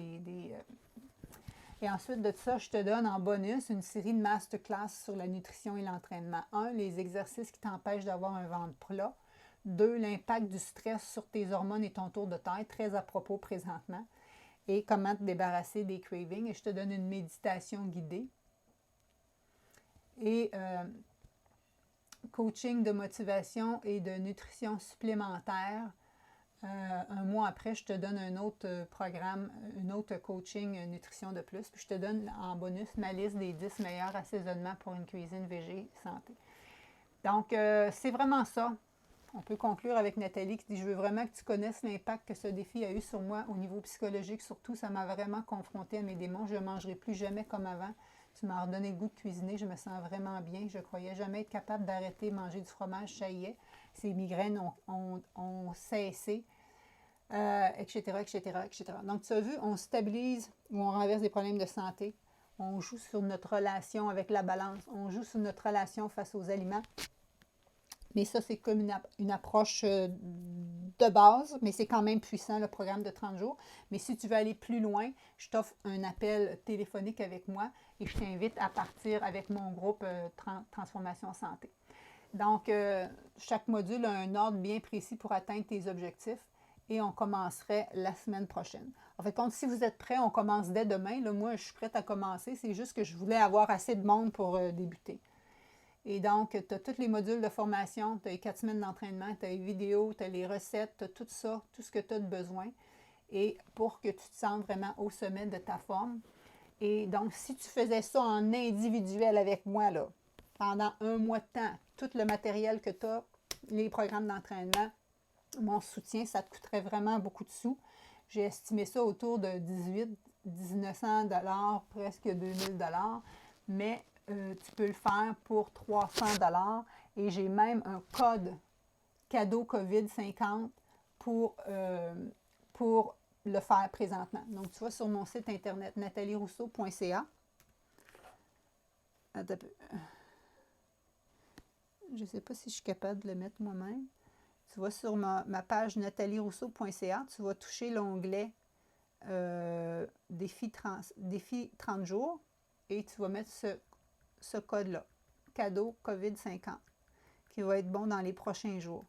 Et ensuite de ça, je te donne en bonus une série de masterclass sur la nutrition et l'entraînement. 1, les exercices qui t'empêchent d'avoir un ventre plat. 2, l'impact du stress sur tes hormones et ton tour de taille, très à propos présentement. Et comment te débarrasser des cravings. Et je te donne une méditation guidée. Et coaching de motivation et de nutrition supplémentaire. Un mois après, je te donne un autre programme, un autre coaching nutrition de plus. Puis je te donne en bonus ma liste des 10 meilleurs assaisonnements pour une cuisine végé santé. Donc, c'est vraiment ça. On peut conclure avec Nathalie qui dit « Je veux vraiment que tu connaisses l'impact que ce défi a eu sur moi au niveau psychologique. Surtout, ça m'a vraiment confrontée à mes démons. Je ne mangerai plus jamais comme avant. Tu m'as redonné le goût de cuisiner. Je me sens vraiment bien. Je ne croyais jamais être capable d'arrêter de manger du fromage. Ça y est. Ces migraines ont cessé. Etc., etc., etc. Donc, tu as vu, on stabilise ou on renverse des problèmes de santé. On joue sur notre relation avec la balance. On joue sur notre relation face aux aliments. Mais ça, c'est comme une approche de base, mais c'est quand même puissant, le programme de 30 jours. Mais si tu veux aller plus loin, je t'offre un appel téléphonique avec moi et je t'invite à partir avec mon groupe Transformation Santé. Donc, chaque module a un ordre bien précis pour atteindre tes objectifs et on commencerait la semaine prochaine. En fait, si vous êtes prêts, on commence dès demain. Là, moi, je suis prête à commencer. C'est juste que je voulais avoir assez de monde pour débuter. Et donc, tu as tous les modules de formation, tu as les 4 semaines d'entraînement, tu as les vidéos, tu as les recettes, tu as tout ça, tout ce que tu as de besoin. Et pour que tu te sentes vraiment au sommet de ta forme. Et donc, si tu faisais ça en individuel avec moi, là, pendant un mois de temps, tout le matériel que tu as, les programmes d'entraînement, mon soutien, ça te coûterait vraiment beaucoup de sous. J'ai estimé ça autour de 1 900 $, presque 2 000 $. Mais tu peux le faire pour 300 $ et j'ai même un code cadeau COVID-50 pour le faire présentement. Donc, tu vas sur mon site internet natalierousseau.ca. Attends un peu. Je ne sais pas si je suis capable de le mettre moi-même. Tu vas sur ma page natalierousseau.ca, tu vas toucher l'onglet défi 30 jours. et tu vas mettre ce code-là, cadeau COVID-50, qui va être bon dans les prochains jours.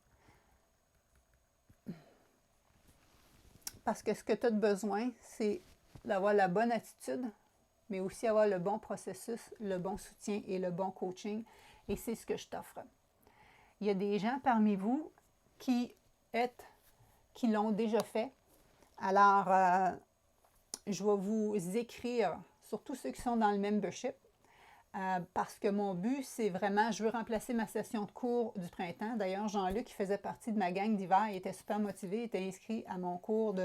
Parce que ce que tu as besoin, c'est d'avoir la bonne attitude, mais aussi avoir le bon processus, le bon soutien et le bon coaching. Et c'est ce que je t'offre. Il y a des gens parmi vous qui l'ont déjà fait. Alors, je vais vous écrire, surtout ceux qui sont dans le membership, parce que mon but, c'est vraiment, je veux remplacer ma session de cours du printemps. D'ailleurs, Jean-Luc, qui faisait partie de ma gang d'hiver, il était super motivé, il était inscrit à mon cours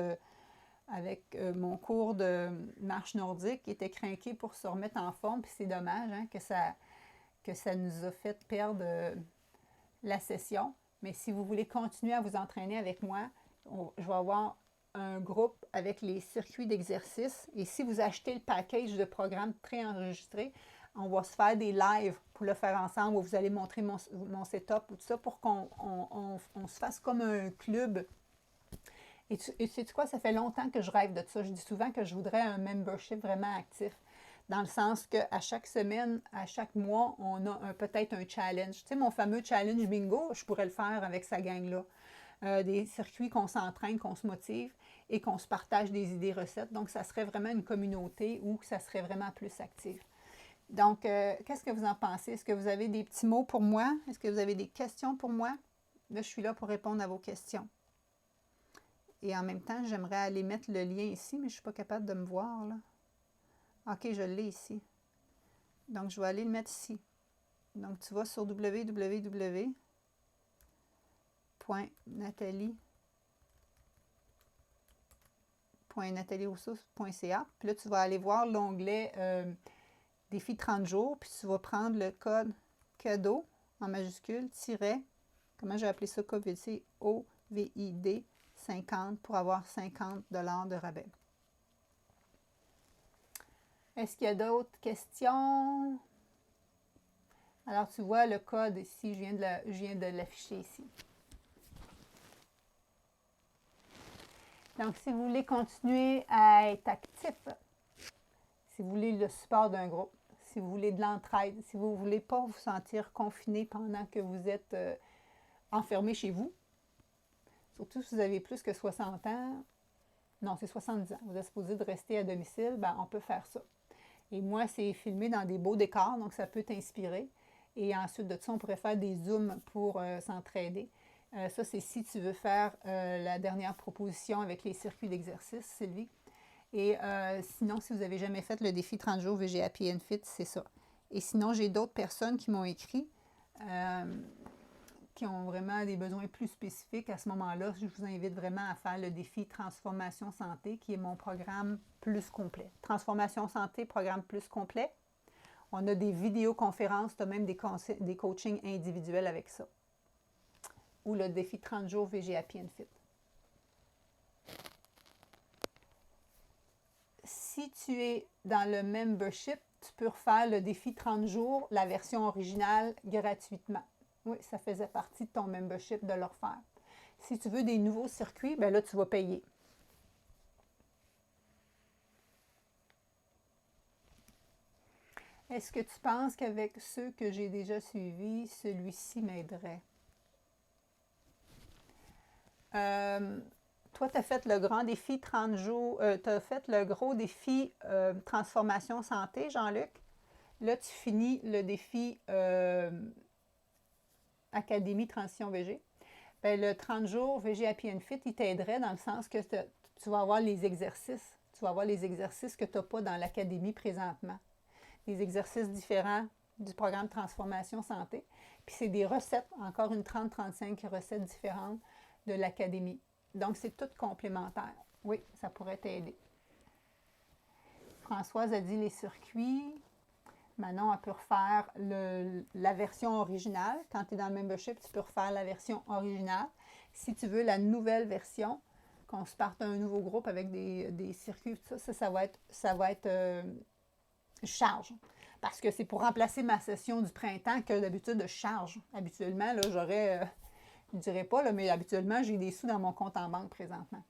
mon cours de marche nordique. Il était craqué pour se remettre en forme, puis c'est dommage que ça nous a fait perdre la session. Mais si vous voulez continuer à vous entraîner avec moi, je vais avoir un groupe avec les circuits d'exercice. Et si vous achetez le package de programme préenregistré, on va se faire des lives pour le faire ensemble, où vous allez montrer mon setup ou tout ça, pour qu'on se fasse comme un club. Et sais-tu quoi? Ça fait longtemps que je rêve de ça. Je dis souvent que je voudrais un membership vraiment actif, dans le sens qu'à chaque semaine, à chaque mois, on a peut-être un challenge. Tu sais, mon fameux challenge bingo, je pourrais le faire avec sa gang-là. Des circuits qu'on s'entraîne, qu'on se motive et qu'on se partage des idées recettes. Donc, ça serait vraiment une communauté où ça serait vraiment plus actif. Donc, qu'est-ce que vous en pensez? Est-ce que vous avez des petits mots pour moi? Est-ce que vous avez des questions pour moi? Là, je suis là pour répondre à vos questions. Et en même temps, j'aimerais aller mettre le lien ici, mais je ne suis pas capable de me voir, là. OK, je l'ai ici. Donc, je vais aller le mettre ici. Donc, tu vas sur www.nathalierousseau.ca. Puis là, tu vas aller voir l'onglet Défi 30 jours, puis tu vas prendre le code cadeau en majuscule, comment j'ai appelé ça, COVID, c'est OVID 50 pour avoir 50 $ de rabais. Est-ce qu'il y a d'autres questions? Alors, tu vois le code ici, je viens de l'afficher ici. Donc, si vous voulez continuer à être actif, si vous voulez le support d'un groupe, si vous voulez de l'entraide, si vous ne voulez pas vous sentir confiné pendant que vous êtes enfermé chez vous, surtout si vous avez plus que 60 ans, non, c'est 70 ans, vous êtes supposé de rester à domicile, ben, on peut faire ça. Et moi, c'est filmé dans des beaux décors, donc ça peut t'inspirer. Et ensuite de ça, on pourrait faire des zooms pour s'entraider. Ça, c'est si tu veux faire la dernière proposition avec les circuits d'exercice, Sylvie. Et sinon, si vous n'avez jamais fait le défi 30 jours VG Happy and Fit, c'est ça. Et sinon, j'ai d'autres personnes qui m'ont écrit, qui ont vraiment des besoins plus spécifiques. À ce moment-là, je vous invite vraiment à faire le défi Transformation Santé, qui est mon programme plus complet. Transformation Santé, programme plus complet. On a des vidéoconférences, tu as même des coachings individuels avec ça. Ou le défi 30 jours VG Happy and Fit. Si tu es dans le membership, tu peux refaire le défi 30 jours, la version originale, gratuitement. Oui, ça faisait partie de ton membership de le refaire. Si tu veux des nouveaux circuits, bien là, tu vas payer. Est-ce que tu penses qu'avec ceux que j'ai déjà suivis, celui-ci m'aiderait? Toi, tu as fait le grand défi 30 jours, tu as fait le gros défi Transformation Santé, Jean-Luc. Là, tu finis le défi Académie Transition VG. Bien, le 30 jours VG Happy and Fit, il t'aiderait dans le sens que tu vas avoir les exercices. Tu vas avoir les exercices que tu n'as pas dans l'académie présentement. Des exercices différents du programme Transformation Santé. Puis c'est des recettes, encore une 30-35 recettes différentes de l'académie. Donc, c'est tout complémentaire. Oui, ça pourrait t'aider. Françoise a dit les circuits. Manon, elle peut refaire la version originale. Quand tu es dans le membership, tu peux refaire la version originale. Si tu veux la nouvelle version, qu'on se parte un nouveau groupe avec des circuits, ça va être charge. Parce que c'est pour remplacer ma session du printemps que d'habitude je charge. Habituellement, là, j'aurais, je ne dirais pas, là, mais habituellement, j'ai des sous dans mon compte en banque présentement.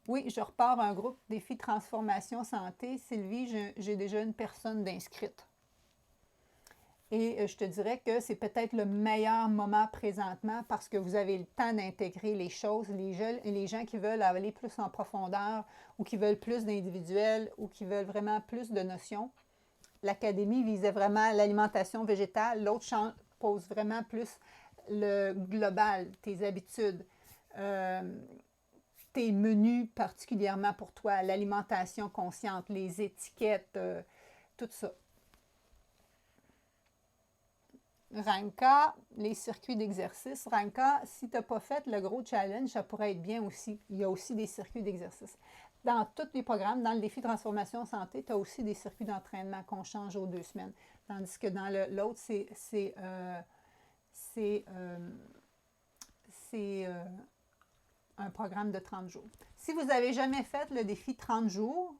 Oui, je repars un groupe défi transformation santé. Sylvie, j'ai déjà une personne d'inscrite. Et je te dirais que c'est peut-être le meilleur moment présentement parce que vous avez le temps d'intégrer les choses. Les gens qui veulent aller plus en profondeur ou qui veulent plus d'individuel ou qui veulent vraiment plus de notions. L'académie visait vraiment l'alimentation végétale. L'autre pose vraiment plus le global, tes habitudes, tes menus particulièrement pour toi, l'alimentation consciente, les étiquettes, tout ça. Ranka, les circuits d'exercice. Ranka, si tu n'as pas fait le gros challenge, ça pourrait être bien aussi. Il y a aussi des circuits d'exercice. Dans tous les programmes, dans le défi transformation santé, tu as aussi des circuits d'entraînement qu'on change aux 2 semaines. Tandis que dans l'autre, c'est un programme de 30 jours. Si vous n'avez jamais fait le défi 30 jours,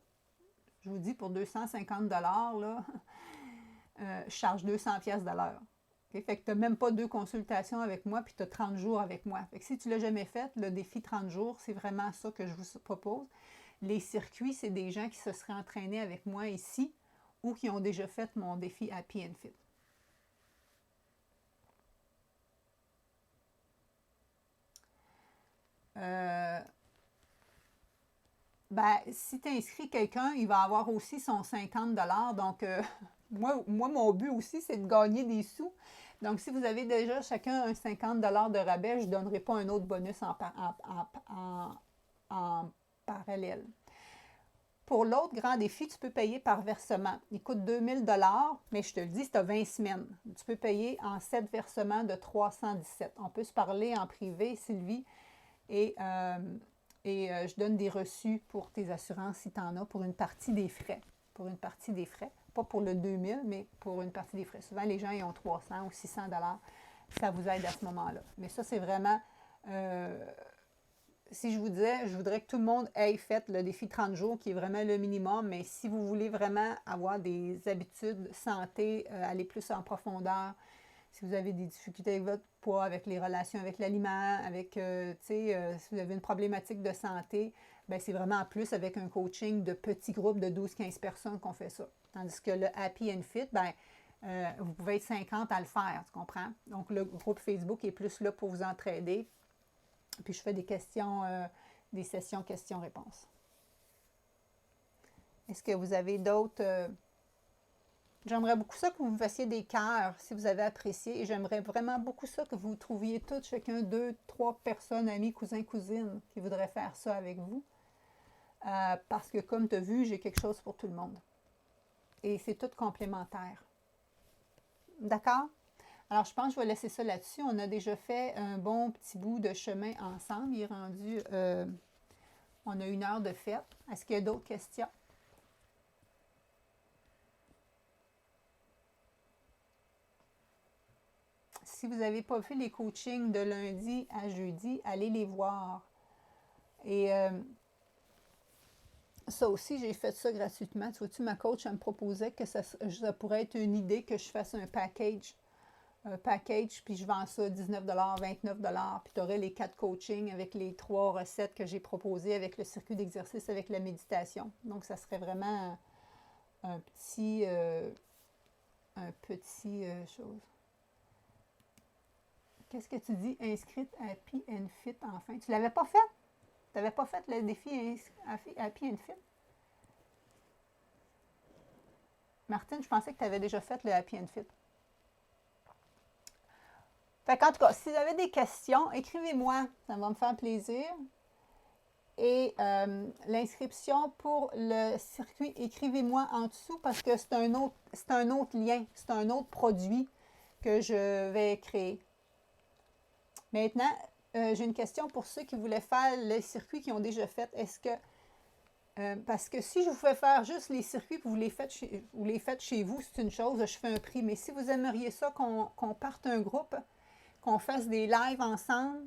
je vous dis pour 250 là, je charge 200 pièces de l'heure. Okay? Fait que tu n'as même pas 2 consultations avec moi, puis tu as 30 jours avec moi. Fait que si tu ne l'as jamais fait, le défi 30 jours, c'est vraiment ça que je vous propose. Les circuits, c'est des gens qui se seraient entraînés avec moi ici ou qui ont déjà fait mon défi Happy and Fit. Si tu inscris quelqu'un, il va avoir aussi son 50 $. Donc, moi, mon but aussi, c'est de gagner des sous. Donc, si vous avez déjà chacun un 50 $ de rabais, je ne donnerai pas un autre bonus en parallèle. Pour l'autre grand défi, tu peux payer par versement. Il coûte 2000 $, mais je te le dis, c'est à 20 semaines. Tu peux payer en 7 versements de 317. On peut se parler en privé, Sylvie, et je donne des reçus pour tes assurances si tu en as pour une partie des frais. Pour une partie des frais. Pas pour le 2000, mais pour une partie des frais. Souvent, les gens ils ont 300 ou 600 $. Ça vous aide à ce moment-là. Mais ça, c'est vraiment... si je vous disais, je voudrais que tout le monde ait fait le défi 30 jours, qui est vraiment le minimum, mais si vous voulez vraiment avoir des habitudes santé, aller plus en profondeur, si vous avez des difficultés avec votre poids, avec les relations avec l'aliment, avec, si vous avez une problématique de santé, bien, c'est vraiment en plus avec un coaching de petits groupes de 12-15 personnes qu'on fait ça. Tandis que le Happy and Fit, bien, vous pouvez être 50 à le faire, tu comprends? Donc, le groupe Facebook est plus là pour vous entraider. Puis, je fais des questions, des sessions questions-réponses. Est-ce que vous avez d'autres... J'aimerais beaucoup ça que vous me fassiez des cœurs si vous avez apprécié. Et j'aimerais vraiment beaucoup ça que vous trouviez toutes, chacun, 2, 3 personnes, amis, cousins, cousines, qui voudraient faire ça avec vous. Parce que comme tu as vu, j'ai quelque chose pour tout le monde. Et c'est tout complémentaire. D'accord? Alors, je pense que je vais laisser ça là-dessus. On a déjà fait un bon petit bout de chemin ensemble. Il est rendu... on a 1 heure de fête. Est-ce qu'il y a d'autres questions? Si vous n'avez pas vu les coachings de lundi à jeudi, allez les voir. Et ça aussi, j'ai fait ça gratuitement. Tu vois-tu, ma coach, elle me proposait que ça pourrait être une idée que je fasse un package. Puis je vends ça 19 $, 29 $, puis tu aurais les 4 coachings avec les 3 recettes que j'ai proposées avec le circuit d'exercice, avec la méditation. Donc, ça serait vraiment un petit chose. Qu'est-ce que tu dis? Inscrite Happy and Fit enfin. Tu ne l'avais pas fait? Tu n'avais pas fait le défi Happy and Fit? Martine, je pensais que tu avais déjà fait le Happy and Fit. Fait qu'en tout cas, si vous avez des questions, écrivez-moi. Ça va me faire plaisir. Et l'inscription pour le circuit, écrivez-moi en dessous parce que c'est un autre lien, c'est un autre produit que je vais créer. Maintenant, j'ai une question pour ceux qui voulaient faire les circuits qui ont déjà fait. Est-ce que, parce que si je vous fais faire juste les circuits et vous les faites chez vous, c'est une chose, je fais un prix. Mais si vous aimeriez ça, qu'on parte un groupe, qu'on fasse des lives ensemble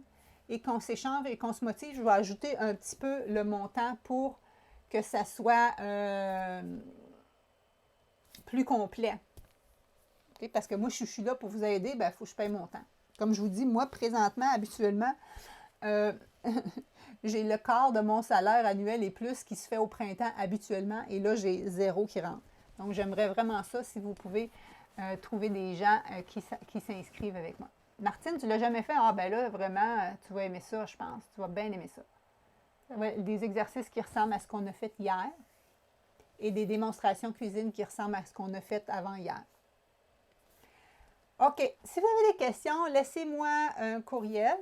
et qu'on s'échange et qu'on se motive, je vais ajouter un petit peu le montant pour que ça soit plus complet. Okay? Parce que moi, je suis là pour vous aider, il faut que je paye mon temps. Comme je vous dis, moi, présentement, habituellement, j'ai le quart de mon salaire annuel et plus qui se fait au printemps habituellement, et là, j'ai 0 qui rentre. Donc, j'aimerais vraiment ça si vous pouvez trouver des gens qui s'inscrivent avec moi. Martine, tu ne l'as jamais fait? Ah, ben là, vraiment, tu vas aimer ça, je pense. Tu vas bien aimer ça. Ça va être des exercices qui ressemblent à ce qu'on a fait hier et des démonstrations cuisine qui ressemblent à ce qu'on a fait avant hier. OK. Si vous avez des questions, laissez-moi un courriel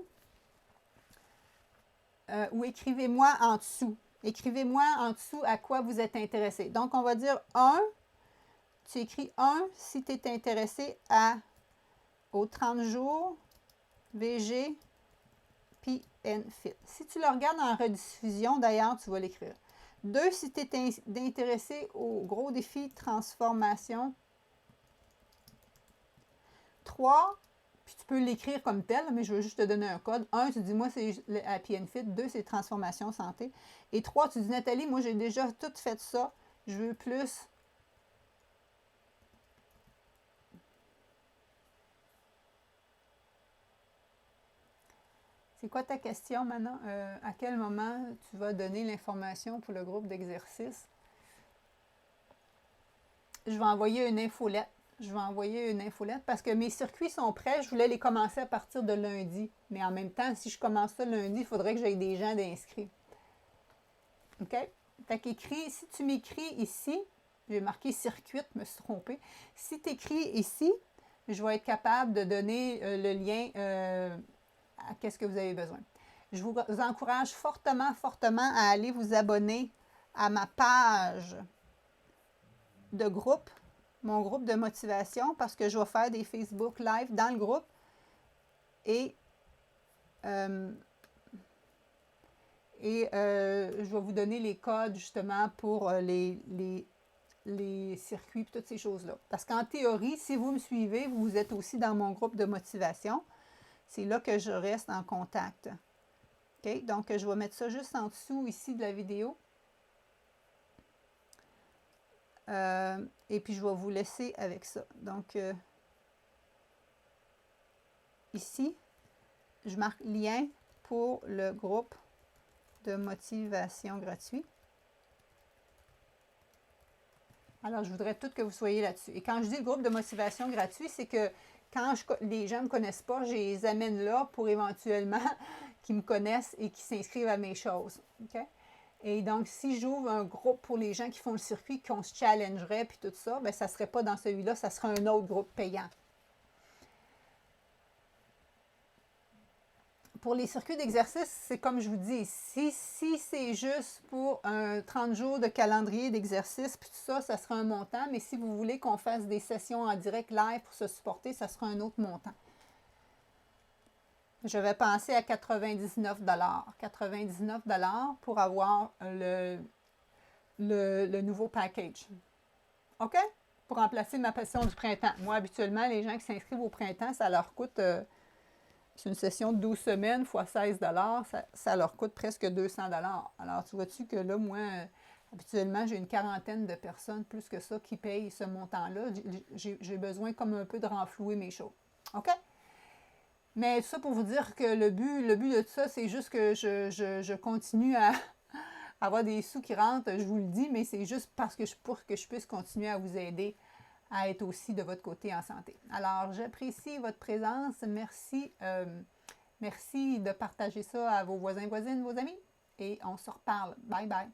ou écrivez-moi en dessous. Écrivez-moi en dessous à quoi vous êtes intéressé. Donc, on va dire 1. Tu écris 1 si tu es intéressé aux 30 jours VG puis NFIT. Si tu le regardes en rediffusion, d'ailleurs, tu vas l'écrire. 2, si tu es intéressé au gros défi transformation. 3, puis tu peux l'écrire comme tel, mais je veux juste te donner un code. 1, tu dis, moi, c'est le Happy and Fit. 2, c'est transformation santé. Et 3, tu dis, Nathalie, moi, j'ai déjà tout fait ça. Je veux plus. C'est quoi ta question maintenant? À quel moment tu vas donner l'information pour le groupe d'exercice? Je vais envoyer une infolette. Parce que mes circuits sont prêts. Je voulais les commencer à partir de lundi. Mais en même temps, si je commence ça lundi, il faudrait que j'aie des gens d'inscrits. OK? Fait qu'écris, si tu m'écris ici, j'ai marqué circuit, je me suis trompée. Si tu écris ici, je vais être capable de donner le lien à qu'est-ce que vous avez besoin. Je vous encourage fortement à aller vous abonner à ma page de groupe, mon groupe de motivation, parce que je vais faire des Facebook Live dans le groupe et je vais vous donner les codes justement pour les circuits et toutes ces choses-là. Parce qu'en théorie, si vous me suivez, vous êtes aussi dans mon groupe de motivation. C'est là que je reste en contact. OK? Donc, je vais mettre ça juste en dessous ici de la vidéo. Et puis, je vais vous laisser avec ça. Donc, ici, je marque lien pour le groupe de motivation gratuit. Alors, je voudrais tout que vous soyez là-dessus. Et quand je dis le groupe de motivation gratuit, c'est que quand les gens ne me connaissent pas, je les amène là pour éventuellement qu'ils me connaissent et qu'ils s'inscrivent à mes choses. Okay? Et donc, si j'ouvre un groupe pour les gens qui font le circuit, qu'on se challengerait, puis tout ça, bien, ça ne serait pas dans celui-là, ça serait un autre groupe payant. Pour les circuits d'exercice, c'est comme je vous dis, si c'est juste pour un 30 jours de calendrier d'exercice, puis tout ça, ça sera un montant, mais si vous voulez qu'on fasse des sessions en direct live pour se supporter, ça sera un autre montant. Je vais penser à 99 $. 99 $ pour avoir le nouveau package. OK? Pour remplacer ma passion du printemps. Moi, habituellement, les gens qui s'inscrivent au printemps, ça leur coûte... c'est une session de 12 semaines fois 16 $, ça leur coûte presque 200 $. Alors, tu vois-tu que là, moi, habituellement, j'ai une quarantaine de personnes, plus que ça, qui payent ce montant-là. J'ai besoin comme un peu de renflouer mes choses. OK? Mais ça pour vous dire que le but de tout ça, c'est juste que je continue à avoir des sous qui rentrent, je vous le dis, mais c'est juste parce que pour que je puisse continuer à vous aider à être aussi de votre côté en santé. Alors, j'apprécie votre présence. Merci. Merci de partager ça à vos voisins, voisines, vos amis. Et on se reparle. Bye bye.